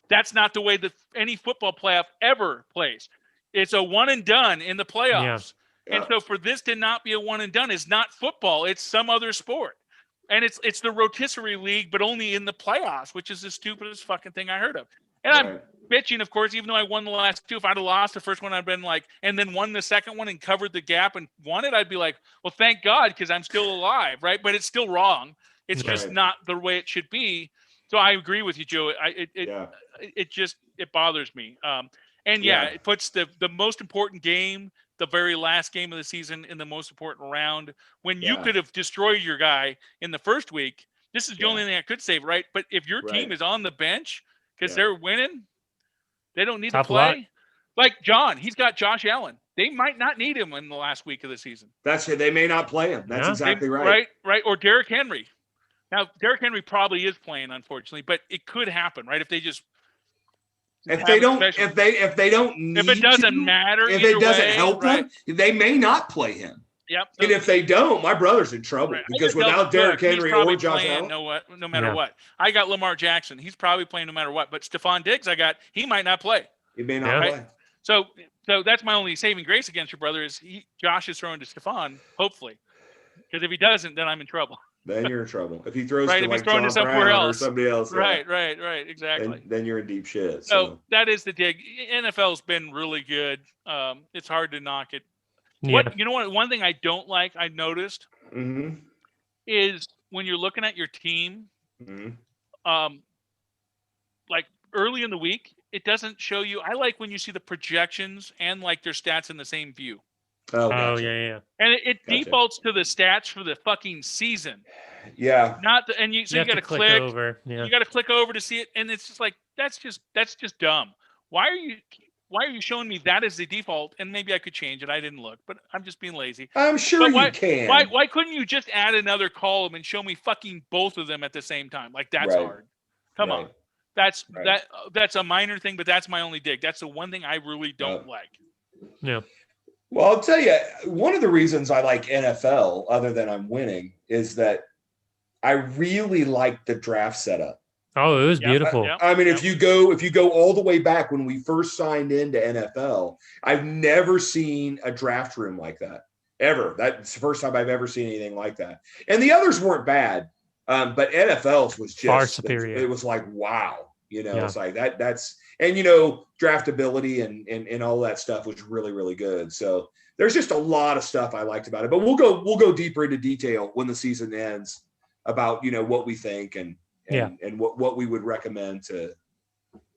That's not the way that any football playoff ever plays. It's a one and done in the playoffs, and so for this to not be a one and done is not football. It's some other sport, and it's the rotisserie league, but only in the playoffs, which is the stupidest fucking thing I heard of. And I'm bitching, of course, even though I won the last two. If I'd have lost the first one, I'd been like, and then won the second one and covered the gap and won it, I'd be like, well, thank God, because I'm still alive, right? But it's still wrong. It's just not the way it should be. So I agree with you, Joe. It bothers me. It puts the most important game, the very last game of the season, in the most important round when you could have destroyed your guy in the first week. This is the only thing I could say, right? But if your team is on the bench because they're winning, they don't need to play. Like John, he's got Josh Allen. They might not need him in the last week of the season. That's it. They may not play him. That's exactly right. Right. Or Derrick Henry. Now, Derrick Henry probably is playing, unfortunately, but it could happen, right? If they just if it doesn't matter, if it doesn't help them, they may not play him. Yep. And if they don't, my brother's in trouble because without Derrick Henry or Josh Allen, no matter what. I got Lamar Jackson. He's probably playing no matter what. But Stephon Diggs, he might not play. He may not play. So that's my only saving grace against your brother is Josh is throwing to Stephon, hopefully. Because if he doesn't, then I'm in trouble. Then you're in trouble. If he throws to like John Brown or somebody else. Right, exactly. Then you're in deep shit. So that is the dig. NFL's been really good. It's hard to knock it. Yeah. One thing I don't like, I noticed, is when you're looking at your team, like early in the week, it doesn't show you. I like when you see the projections and like their stats in the same view. Oh, gotcha. yeah. And it defaults to the stats for the fucking season. Yeah. You got to click over. Yeah. You got to click over to see it, and it's just like that's just dumb. Why are you? why are you showing me that as the default? And maybe I could change it. I didn't look, but I'm just being lazy. I'm sure But you can. Why couldn't you just add another column and show me fucking both of them at the same time? Like that's Right. hard. Come on. Right. That's Right. that's a minor thing, but that's my only dig. That's the one thing I really don't like. Yeah. Well, I'll tell you, one of the reasons I like NFL, other than I'm winning, is that I really like the draft setup. Oh, it was beautiful. I mean, if you go all the way back when we first signed into NFL, I've never seen a draft room like that ever. That's the first time I've ever seen anything like that. And the others weren't bad, but NFL's was just far superior. It was like, wow, it's like that's and draftability and all that stuff was really, really good. So there's just a lot of stuff I liked about it. But we'll go deeper into detail when the season ends about what we think and what we would recommend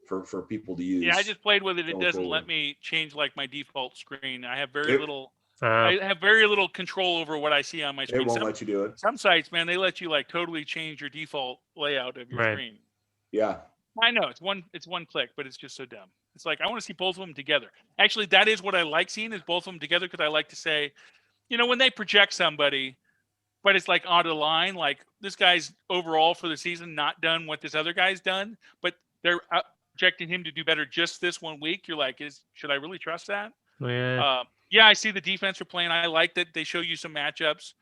for people to use. Yeah, I just played with it. It doesn't let me change like my default screen. I have very little. I have very little control over what I see on my screen. It won't let you do it. Some sites, man, they let you like totally change your default layout of your screen. Yeah. I know it's one click, but it's just so dumb. It's like I want to see both of them together. Actually, that is what I like seeing is both of them together because I like to say, when they project somebody, but it's like on the line, like this guy's overall for the season not done what this other guy's done, but they're projecting him to do better just this 1 week. You're like, should I really trust that? Yeah. Yeah, I see the defense are playing. I like that they show you some matchups.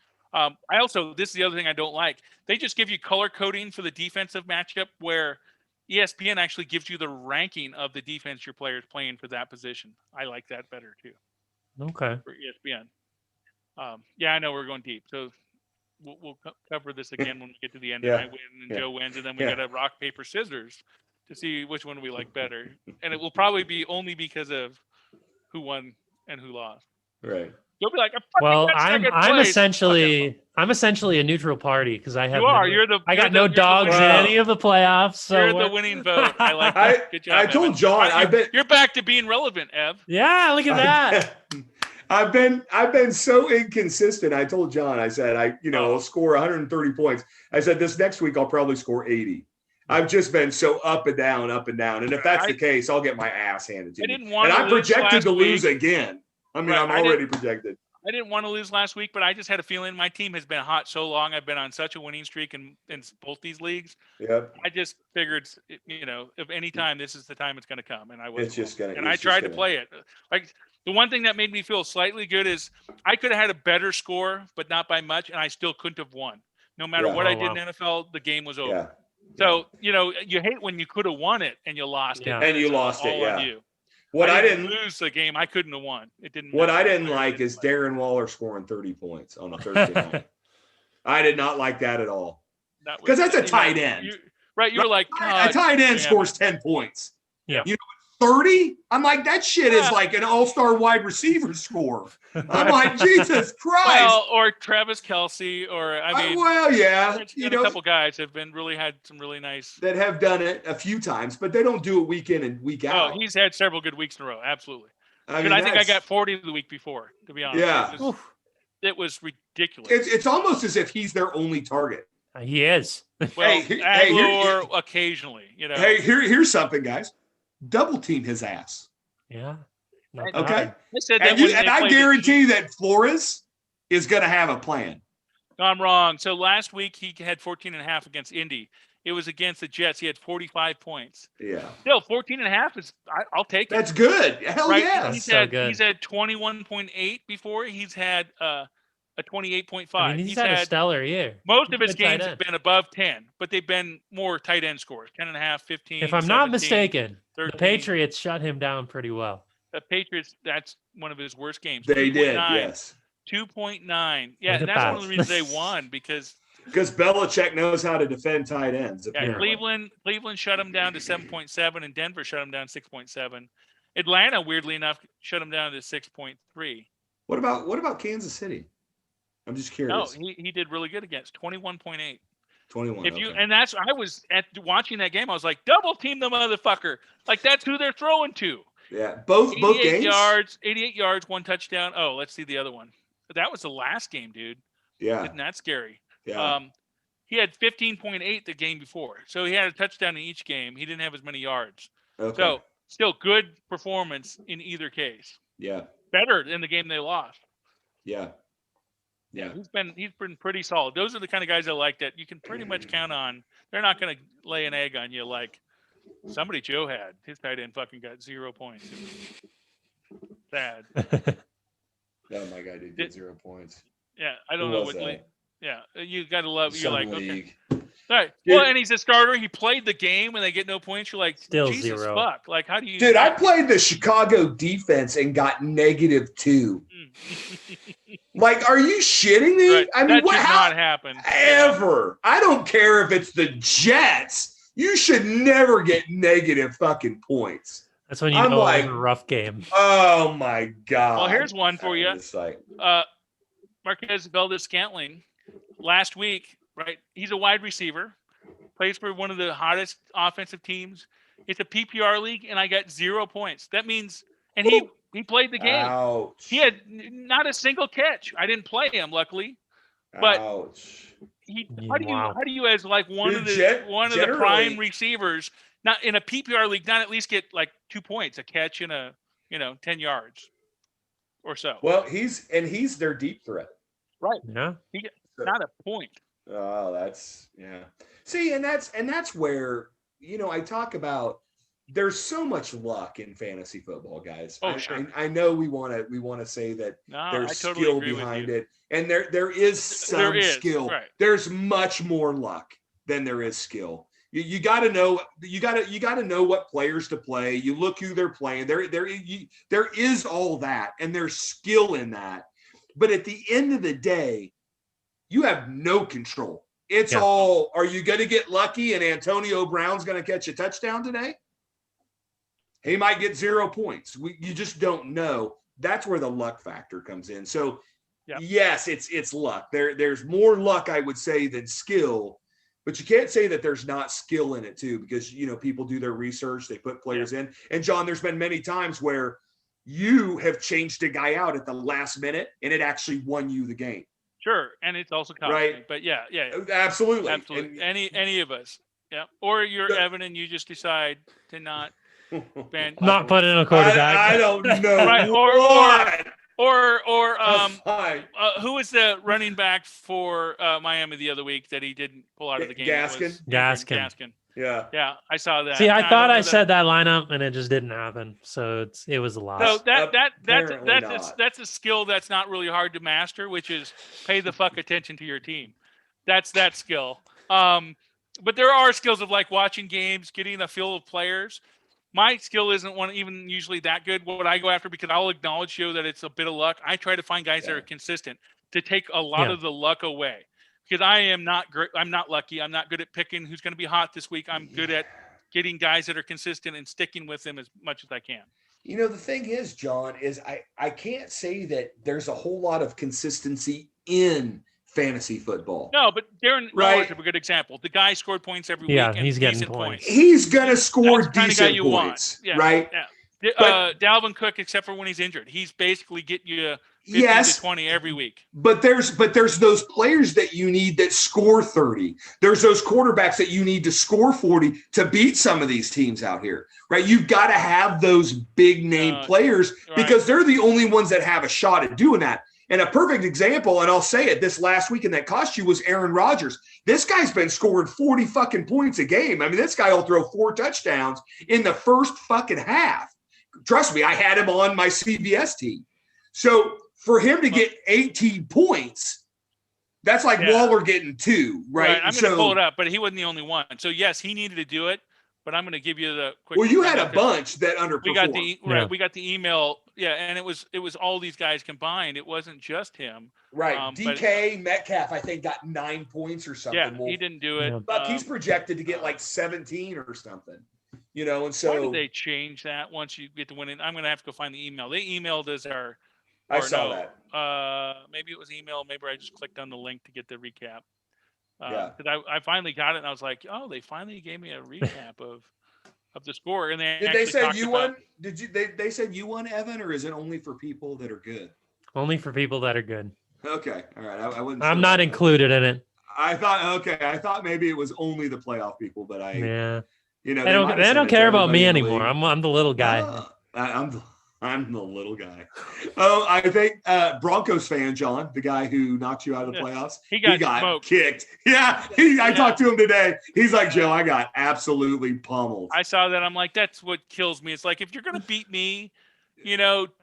This is the other thing I don't like. They just give you color coding for the defensive matchup where ESPN actually gives you the ranking of the defense your player's playing for that position. I like that better too. Okay. For ESPN. Yeah, I know we're going deep. So we'll cover this again when we get to the end and I win and Joe wins. And then we got to rock, paper, scissors to see which one we like better. And it will probably be only because of who won and who lost. Right. You'll be like, I'm essentially a neutral party because I have I got no dogs in any of the playoffs. So you're the winning vote. I like that. Good job. I told John, you're back to being relevant, Ev. Yeah, look at that. I've been so inconsistent. I told John, I said, I'll score 130 points. I said, this next week I'll probably score 80. I've just been so up and down. And if that's the case, I'll get my ass handed to me. And I'm projected to lose again. I mean, I'm already projected. I didn't want to lose last week, but I just had a feeling my team has been hot so long. I've been on such a winning streak in both these leagues. Yep. I just figured, if any time this is the time it's going to come, and I was. It's just going to. And I tried to play it. Like the one thing that made me feel slightly good is I could have had a better score, but not by much, and I still couldn't have won. No matter what I did in NFL, the game was over. Yeah. So you hate when you could have won it and you lost it. And you lost it. Yeah. On you. What I didn't lose the game, I couldn't have won. It didn't. What I didn't like is Darren Waller scoring 30 points on a Thursday night. I did not like that at all. Because that's a tight end. You were like, a tight end scores 10 points. Yeah. 30? I'm like, that shit is like an all-star wide receiver score. I'm like, Jesus Christ. Well, or Travis Kelce, or a couple guys have had some really nice that have done it a few times, but they don't do it week in and week out. Oh, he's had several good weeks in a row. Absolutely. I think I got 40 the week before, to be honest. Yeah. It was ridiculous. It's almost as if he's their only target. He is. Well, or occasionally, Hey, here's something, guys. Double team his ass. Yeah. Okay. I guarantee that Flores is going to have a plan. No, I'm wrong. So last week he had 14.5 against Indy. It was against the Jets. He had 45 points. Yeah. Still, 14.5 is I'll take it. That's good. Hell right? Yeah. He's had 21.8 before. He's had a 28.5. I mean, he's had a stellar year. Most of his games have been above 10, but they've been more tight end scores, 10.5, 15. If I'm 17, not mistaken, 13. the Patriots shut him down pretty well. The Patriots, that's one of his worst games. They did, yes. 2.9. Yeah, and that's one of the reasons they won because Belichick knows how to defend tight ends. Yeah, Cleveland shut him down to 7.7, and Denver shut him down to 6.7. Atlanta, weirdly enough, shut him down to 6.3. What about Kansas City? I'm just curious. No, he did really good against 21.8. 21. And I was at watching that game. I was like, double team the motherfucker. Like that's who they're throwing to. Yeah, both games. 88 yards, 1 touchdown. Oh, let's see the other one. That was the last game, dude. Yeah, isn't that scary? Yeah. He had 15.8 the game before, so he had a touchdown in each game. He didn't have as many yards. Okay. So still good performance in either case. Yeah. Better than the game they lost. Yeah. Yeah. He's been pretty solid. Those are the kind of guys I like that you can pretty much count on. They're not going to lay an egg on you like somebody Joe had. His tight end fucking got 0 points. It was sad. No, my guy did get 0 points. Yeah, I don't Who know was what. that? Yeah, you got to love. You're Some like, league. okay. All right. Dude. Well, and he's a starter. He played the game, and they get no points. You're like, Still Jesus 0. fuck. Like, how do you? Dude, I played the Chicago defense and got -2. Like, are you shitting me? Right. I mean, that should not happen ever? I don't care if it's the Jets. You should never get negative fucking points. That's when you I'm know like, it was a rough game. Oh my god. Well, here's one for you. It's like, Marquez Valdez-Scantling last week, right? He's a wide receiver, plays for one of the hottest offensive teams. It's a PPR league, and I got 0 points. That means, and he played the game. ouch. He had not a single catch. I didn't play him, luckily. But ouch. How do you as like one Dude, of the generally, prime receivers, not in a PPR league, not at least get like 2 points, a catch in a 10 yards or so. Well, he's their deep threat. Right. Yeah. He gets not a point. Oh, that's yeah. See, and that's where, I talk about there's so much luck in fantasy football, guys. Oh, sure. I know we want to say that there's totally skill agree behind with you. it, and there is some skill. Right. There's much more luck than there is skill. You got to know. You got to know what players to play. You look who they're playing. There is all that, and there's skill in that. But at the end of the day, you have no control. It's all, are you going to get lucky and Antonio Brown's going to catch a touchdown today? He might get 0 points. You just don't know. That's where the luck factor comes in. So, yes, it's luck. There's more luck, I would say, than skill. But you can't say that there's not skill in it, too, because, people do their research. They put players in. And, John, there's been many times where you have changed a guy out at the last minute, and it actually won you the game. Sure, and it's also cost Right. me. But yeah, Absolutely. absolutely. Any of us, Or you're Evan, and you just decide to not Not put in a quarterback. I don't know. Right. Or who was the running back for Miami the other week that he didn't pull out of the game? Gaskin. Yeah, I saw that. See, I thought I said that lineup, and it just didn't happen. So it was a loss. So that's a skill that's not really hard to master, which is pay the fuck attention to your team. That's that skill. But there are skills of like watching games, getting a feel of players. My skill isn't even usually that good. What I go after, because I'll acknowledge that it's a bit of luck. I try to find guys that are consistent to take a lot of the luck away. Because I am not great. I'm not lucky. I'm not good at picking who's going to be hot this week. I'm good at getting guys that are consistent and sticking with them as much as I can. The thing is, John, is I can't say that there's a whole lot of consistency in fantasy football. No, but Darren Miller's a good example. The guy scored points every week. Yeah, and he's getting decent points. He's going to score That's the kind of decent guy you points, want. right? Yeah. Dalvin Cook, except for when he's injured, he's basically getting you 15 to 20 every week. But there's those players that you need that score 30. There's those quarterbacks that you need to score 40 to beat some of these teams out here, right? You've got to have those big name players because they're the only ones that have a shot at doing that. And a perfect example, and I'll say it, this last weekend that cost you was Aaron Rodgers. This guy's been scoring 40 fucking points a game. I mean, this guy will throw 4 touchdowns in the first fucking half. Trust me, I had him on my CBS team. So for him to get 18 points, that's like Waller getting 2, right? I'm going to pull it up, but he wasn't the only one. So, yes, he needed to do it, but I'm going to give you the quick. Well, you had a bunch that underperformed. We got the email, and it was all these guys combined. It wasn't just him. Right. DK Metcalf, I think, got 9 points or something. Yeah, he didn't do it. But he's projected to get like 17 or something. And so why did they change that once you get to winning? I'm going to have to go find the email. They emailed us I saw that. Maybe it was email. Maybe I just clicked on the link to get the recap. Because I finally got it, and I was like, oh, they finally gave me a recap of the score. And did they say you won? Did you? They said you won, Evan, or is it only for people that are good? Only for people that are good. Okay, all right. I wouldn't. I'm not included in it. I thought maybe it was only the playoff people, but You know, They might have said don't it to care about everybody me in the anymore. league. I'm the little guy. No, I'm the little guy. Oh, I think Broncos fan John, the guy who knocked you out of the playoffs, He got smoked. kicked. Yeah, I talked to him today. He's like, Joe, I got absolutely pummeled. I saw that. I'm like, that's what kills me. It's like, if you're gonna beat me,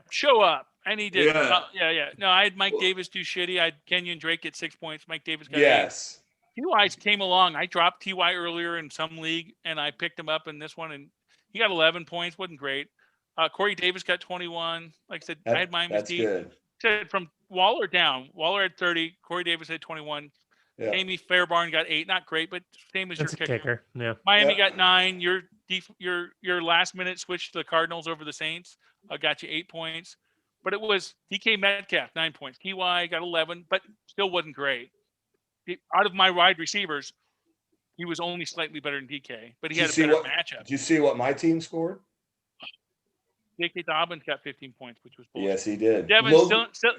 show up. And he did. Yeah. No, I had Mike Davis do shitty. I had Kenyon Drake get 6 points. Mike Davis got 8. Yes. Ty came along. I dropped Ty earlier in some league, and I picked him up in this one, and he got 11 points. Wasn't great. Corey Davis got 21. Like I said, I had Miami's That's D. good. Said from Waller down. Waller had 30. Corey Davis had 21. Yeah. Amy Fairbarn got 8. Not great, but same as That's your a kicker. Yeah. Miami got 9. Your last minute switch to the Cardinals over the Saints got you 8 points. But it was DK Metcalf, 9 points. TY got 11, but still wasn't great. Out of my wide receivers, he was only slightly better than DK, but he had a better matchup. Did you see what my team scored? J.K. Dobbins got 15 points, which was bullshit. Yes, he did. Devin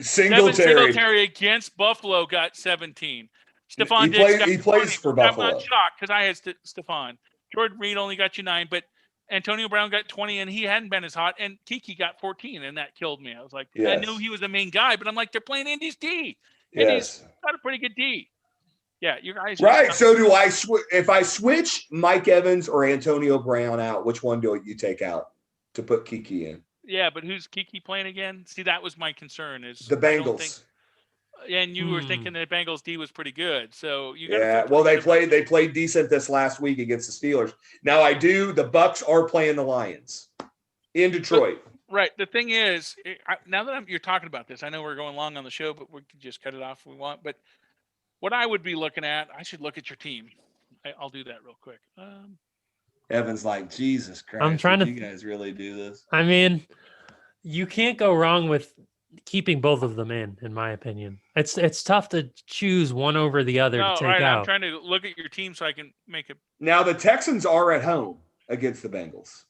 Singletary against Buffalo got 17. Stephon Diggs got 20. Plays for Buffalo. I'm not shocked because I had Stephon. Jordan Reed only got you 9, but Antonio Brown got 20, and he hadn't been as hot. And Kiki got 14, and that killed me. I was like, I knew he was the main guy, but I'm like, they're playing Indy's D. And he's got a pretty good D. Yeah, you guys. Right. So do I if I switch Mike Evans or Antonio Brown out, which one do you take out to put Kiki in? Yeah, but who's Kiki playing again? See, that was my concern. Is the Bengals. And you were thinking that Bengals D was pretty good, so you got. Yeah, well, they played decent this last week against the Steelers. Now the Bucks are playing the Lions in Detroit. Right. The thing is, now that you're talking about this, I know we're going long on the show, but we can just cut it off if we want. But what I would be looking at, I should look at your team. I'll do that real quick. Evan's like, Jesus Christ! I'm trying to. You guys really do this? I mean, you can't go wrong with keeping both of them in my opinion. It's tough to choose one over the other to take out. I'm trying to look at your team so I can make it. Now the Texans are at home against the Bengals.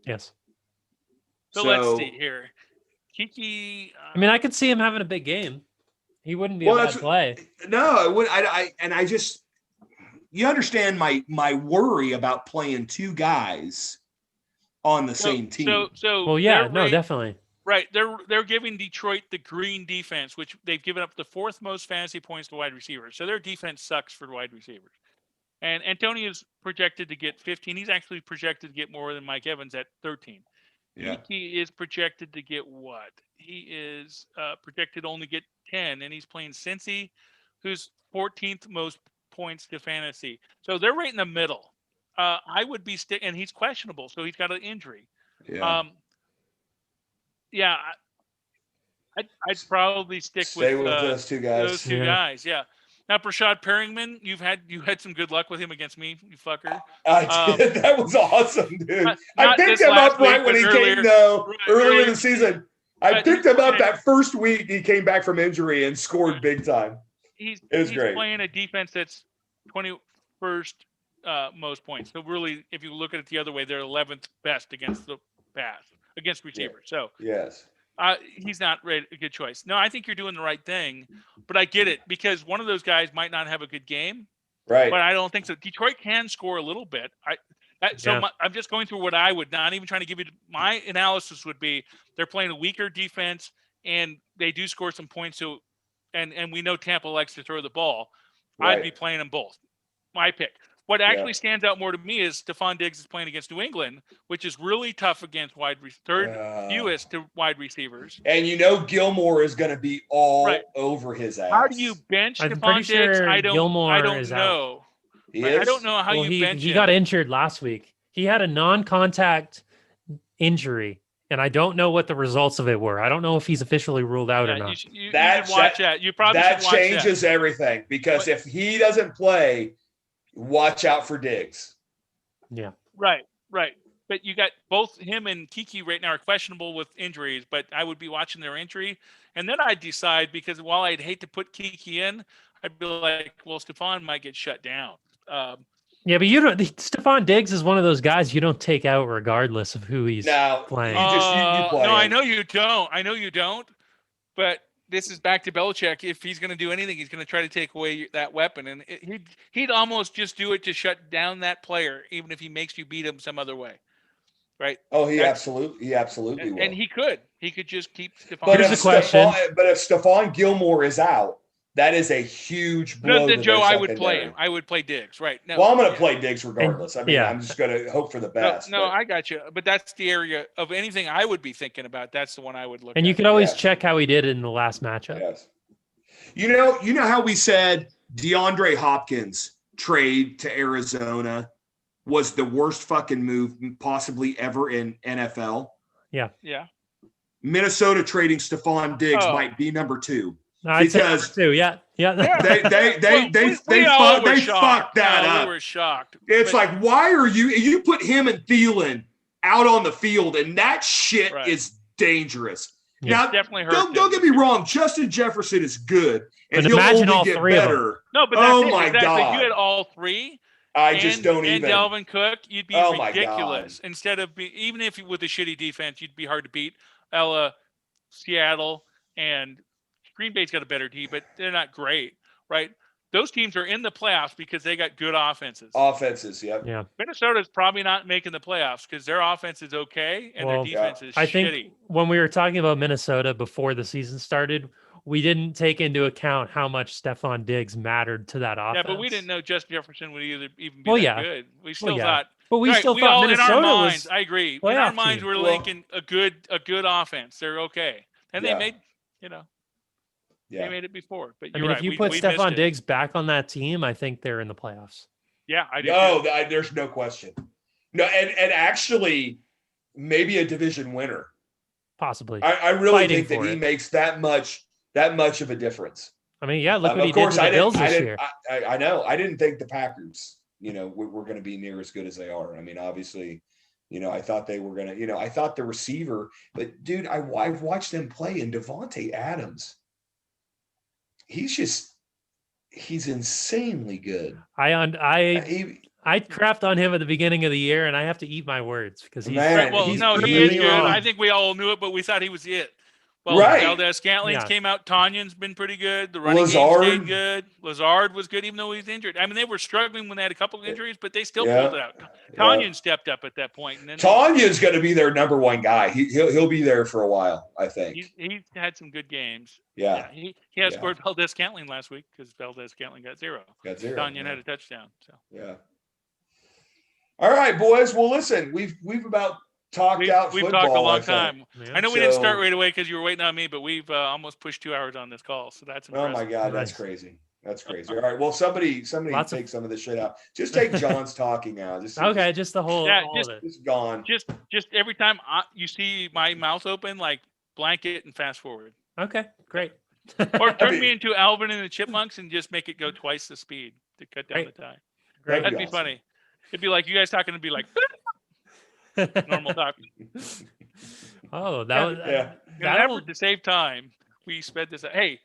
Yes. So let's see here. Kiki. I mean, I could see him having a big game. He wouldn't be a bad play. No, I would. I just, you understand my worry about playing two guys on the same team. Well, yeah, no, definitely. Right. They're giving Detroit the green defense, which they've given up the 4th most fantasy points to wide receivers. So their defense sucks for wide receivers. And Antonio's projected to get 15. He's actually projected to get more than Mike Evans at 13. Yeah. He is projected to get what? He is projected to only get 10, and he's playing Cincy, who's 14th most points to fantasy. So they're right in the middle. I would be and he's questionable, so he's got an injury. Yeah. I'd probably stay with those two guys. Those two guys, yeah. Now, Brashad Perryman, you had some good luck with him against me, you fucker. I did. That was awesome, dude. I picked him up week, when he came, earlier in the season. I picked him up that first week he came back from injury and scored big time. It was great. He's playing a defense that's 21st most points. So really, if you look at it the other way, they're 11th best against the pass, against receivers. So yes. He's not a good choice. No, I think you're doing the right thing, but I get it because one of those guys might not have a good game, right? But I don't think so. Detroit can score a little bit. I'm just going through what I would not even trying to give you. My analysis would be they're playing a weaker defense and they do score some points. So, and we know Tampa likes to throw the ball. Right. I'd be playing them both. My pick. What actually stands out more to me is Stephon Diggs is playing against New England, which is really tough against third fewest to wide receivers. And Gilmore is going to be all over his ass. How do you bench Stephon Diggs? I don't know. I don't know how you bench him. He got injured last week. He had a non-contact injury, and I don't know what the results of it were. I don't know if he's officially ruled out or not. You should watch that. You probably should watch that. That changes everything because if he doesn't play, watch out for Diggs. Yeah. Right. But you got both him and Kiki right now are questionable with injuries, but I would be watching their injury. And then I'd decide because while I'd hate to put Kiki in, I'd be like, well, Stephon might get shut down. Yeah, but Stephon Diggs is one of those guys you don't take out regardless of who he's playing. You play no, him. I know you don't. But this is back to Belichick. If he's going to do anything, he's going to try to take away that weapon, and he'd almost just do it to shut down that player, even if he makes you beat him some other way, right? Oh, he absolutely will. And he could just keep Stephon. Here's the question. But if Stephon Gilmore is out, that is a huge blow. Then Joe, I would play him. I would play Diggs, right? No, well, I'm going to play Diggs regardless. I'm just going to hope for the best. No, I got you. But that's the area of anything I would be thinking about. That's the one I would look at. And you could always check how he did in the last matchup. Yes. You know how we said DeAndre Hopkins trade to Arizona was the worst fucking move possibly ever in NFL? Yeah. Yeah. Minnesota trading Stephon Diggs might be number 2. No, because too, yeah. They fucked that up. We were shocked. It's like, why are you put him and Thielen out on the field, and that shit is dangerous. Yeah. Now, definitely hurt. Don't get me wrong, Justin Jefferson is good, and but he'll imagine only all get three better. of them. No, but oh that's my exactly. god, If you had all three. I just don't even. And Dalvin Cook, you'd be Oh ridiculous. Instead of even if you with a shitty defense, you'd be hard to beat. Seattle, and Green Bay's got a better team, but they're not great, right? Those teams are in the playoffs because they got good offenses. Yep. Yeah. Minnesota's probably not making the playoffs because their offense is okay and their defense is shitty. I think when we were talking about Minnesota before the season started, we didn't take into account how much Stephon Diggs mattered to that offense. Yeah, but we didn't know Justin Jefferson would even be that good. We still thought. But we still thought Minnesota in our minds, was. I agree. In our minds, we're linking a good offense. They're okay, and they made they made it before. But you're right. If you put Stephon Diggs back on that team, I think they're in the playoffs. Yeah, I do. No, there's no question. No, and actually, maybe a division winner. Possibly. I really think that he makes that much of a difference. I mean, yeah, look what he did to the Bills this year. I know. I didn't think the Packers, were going to be near as good as they are. I mean, obviously, I thought they were going to, I thought the receiver, but dude, I've watched them play, and Devontae Adams, he's insanely good. I crapped on him at the beginning of the year, and I have to eat my words because he is good. I think we all knew it, but we thought he was it. Well, Valdez-Scantling's came out. Tanyan's been pretty good. The running game stayed good. Lazard was good, even though he was injured. I mean, they were struggling when they had a couple of injuries, but they still pulled it out. Tanyan stepped up at that point. And then Tanyan's going to be their number one guy. He'll be there for a while, I think. He's had some good games. Yeah. He has scored Valdez-Scantling last week because Valdez-Scantling got zero. Tanyan had a touchdown. So yeah. All right, boys. Well, listen, we've about talked out football. We've talked a long time. Yeah. I know we didn't start right away because you were waiting on me, but we've almost pushed 2 hours on this call, so that's impressive. Oh my god, that's crazy. That's crazy. All right, well, somebody take some of this shit out. Just take John's talking out. Just the whole. Yeah, just gone. Just every time you see my mouth open, like blanket and fast forward. Okay, great. Or turn me into Alvin and the Chipmunks and just make it go twice the speed to cut down the time. Great. That'd be funny. It'd be like you guys talking to be like. Normal talk. Oh, that was effort to save time. We sped this out. Hey,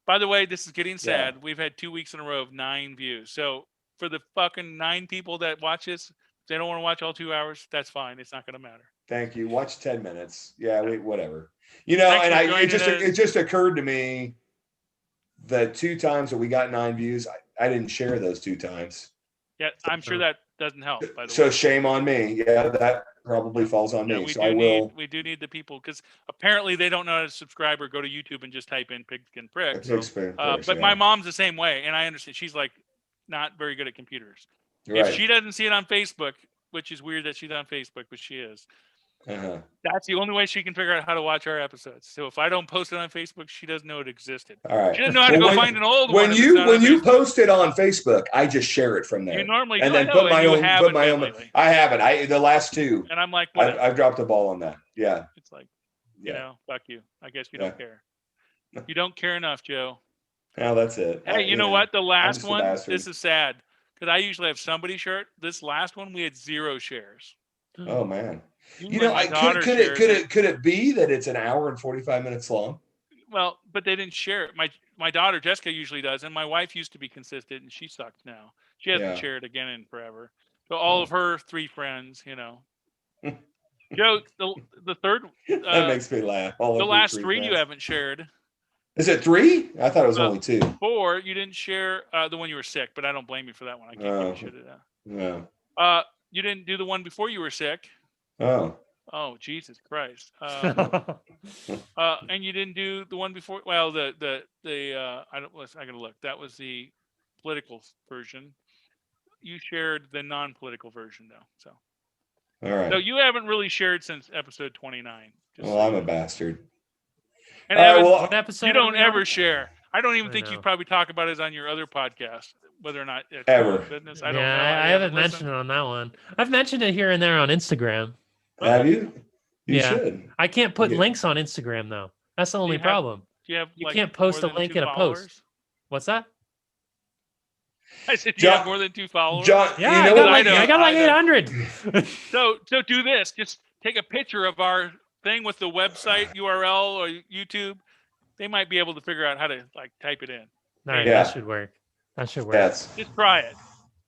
by the way, this is getting sad. We've had 2 weeks in a row of 9 views. So for the fucking 9 people that watch this, if they don't want to watch all 2 hours, that's fine. It's not going to matter. Thank you. Watch 10 minutes. Yeah, whatever. It just occurred to me the 2 times that we got 9 views, I didn't share those 2 times. Yeah, I'm sure that doesn't help. By the way, so shame on me. Yeah, that probably falls on me. So we do need the people because apparently they don't know how to subscribe or go to YouTube and just type in Pigskin Pricks. But my mom's the same way, and I understand. She's like not very good at computers. Right. If she doesn't see it on Facebook, which is weird that she's on Facebook, but she is. That's the only way she can figure out how to watch our episodes. So if I don't post it on Facebook, she doesn't know it existed. All right. She doesn't know how to go find an old one. When you post it on Facebook, I just share it from there. You normally and do. then put my own. I haven't. The last 2. And I'm like, I've dropped the ball on that. Yeah. It's like, fuck you. I guess you don't care. You don't care enough, Joe. Well, that's it. Hey, you know what? The last one. This is sad because I usually have somebody's shirt. This last one, we had 0 shares. Oh man. Could it be that it's an hour and 45 minutes long? Well, but they didn't share it. My daughter Jessica usually does, and my wife used to be consistent, and she sucks now. She hasn't shared again in forever. So all of her 3 friends, Joe, the third that makes me laugh. The last 3 you haven't shared. Is it 3? I thought it was only 2. 4, you didn't share the one you were sick, but I don't blame you for that one. I can't give you shit. No. You didn't do the one before you were sick. Oh. Oh, Jesus Christ. And you didn't do the one before. Well, I gotta look. That was the political version. You shared the non-political version though. So. All right. So you haven't really shared since episode 29. Well, I'm a bastard. And All right, Evan, well, What episode? you are don't we on? ever share. I don't even I think you know. probably talk about it on your other podcast, whether or not it's Ever. business. I don't know. I haven't mentioned it on that one. I've mentioned it here and there on Instagram. have you? You Yeah. should. I can't put Yeah. links on Instagram though. That's the only have- problem. Do you have? You like, can't post more a than link 2 in a post. followers? What's that? I said you John- have more than 2 followers. John, Yeah, you know I got what? like, I know, I got like I know. 800. So do this. Just take a picture of our thing with the website URL or YouTube. They might be able to figure out how to like type it in. All right, Yeah. that should work. That should work. Yes, Just try it.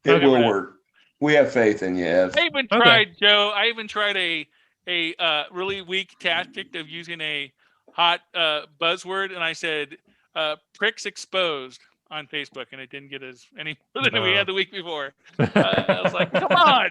it Okay. will work. We have faith in you, Ev. I even tried, Joe. I even tried a really weak tactic of using a hot buzzword, and I said "pricks exposed" on Facebook, and it didn't get any more than we had the week before. I was like, "Come on!"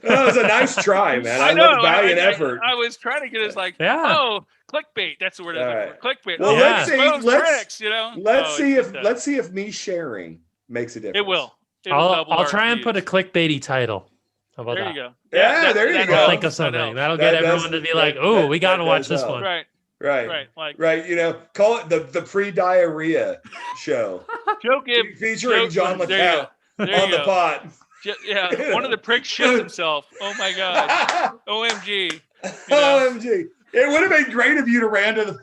That was a nice try, man. I know. love valiant effort. I was trying to get us like, Yeah. "Oh, clickbait." That's the word I was looking for. Clickbait. Well, Oh, let's see. exposed pricks, you know. Let's see it does. if me sharing makes a difference. It will. It'll double I'll our try and put a views. clickbaity title. How about There that? you go. Yeah, there you that go. I'll helps. think of That something. helps. That'll That get does- everyone to be like, that- "Oh, we got to that watch does this help. one." Right. Right. Like Right. You know, call it the pre-diarrhea show Joe Gibb featuring John there you McCown go. There on you the go. pot. Yeah, one of the pricks shit himself. Oh my god. OMG. You know? OMG. It would have been great if you'd have ran to the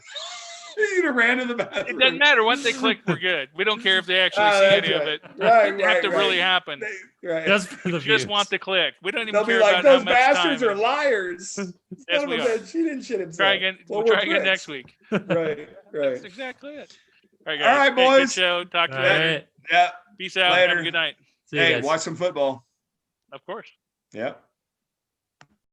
It bathroom. doesn't matter. Once they click, we're good. We don't care if they actually see that's any of right. it. Right, It have to right, really right. happen. Right. Just for the We views. just want the click. We don't even They'll be care like, about how those much bastards time are it is. liars. Yes, Son of we a are. bitch, she didn't shit himself. Try again. Well, We'll we're try again pricks. next week. Right, That's right. exactly it. All right, All guys. right, Hey, good boys. show. Talk to All you later. right. Yeah. Peace out. Later. Have a good night. See you Hey, guys. watch some football. Of course. Yep.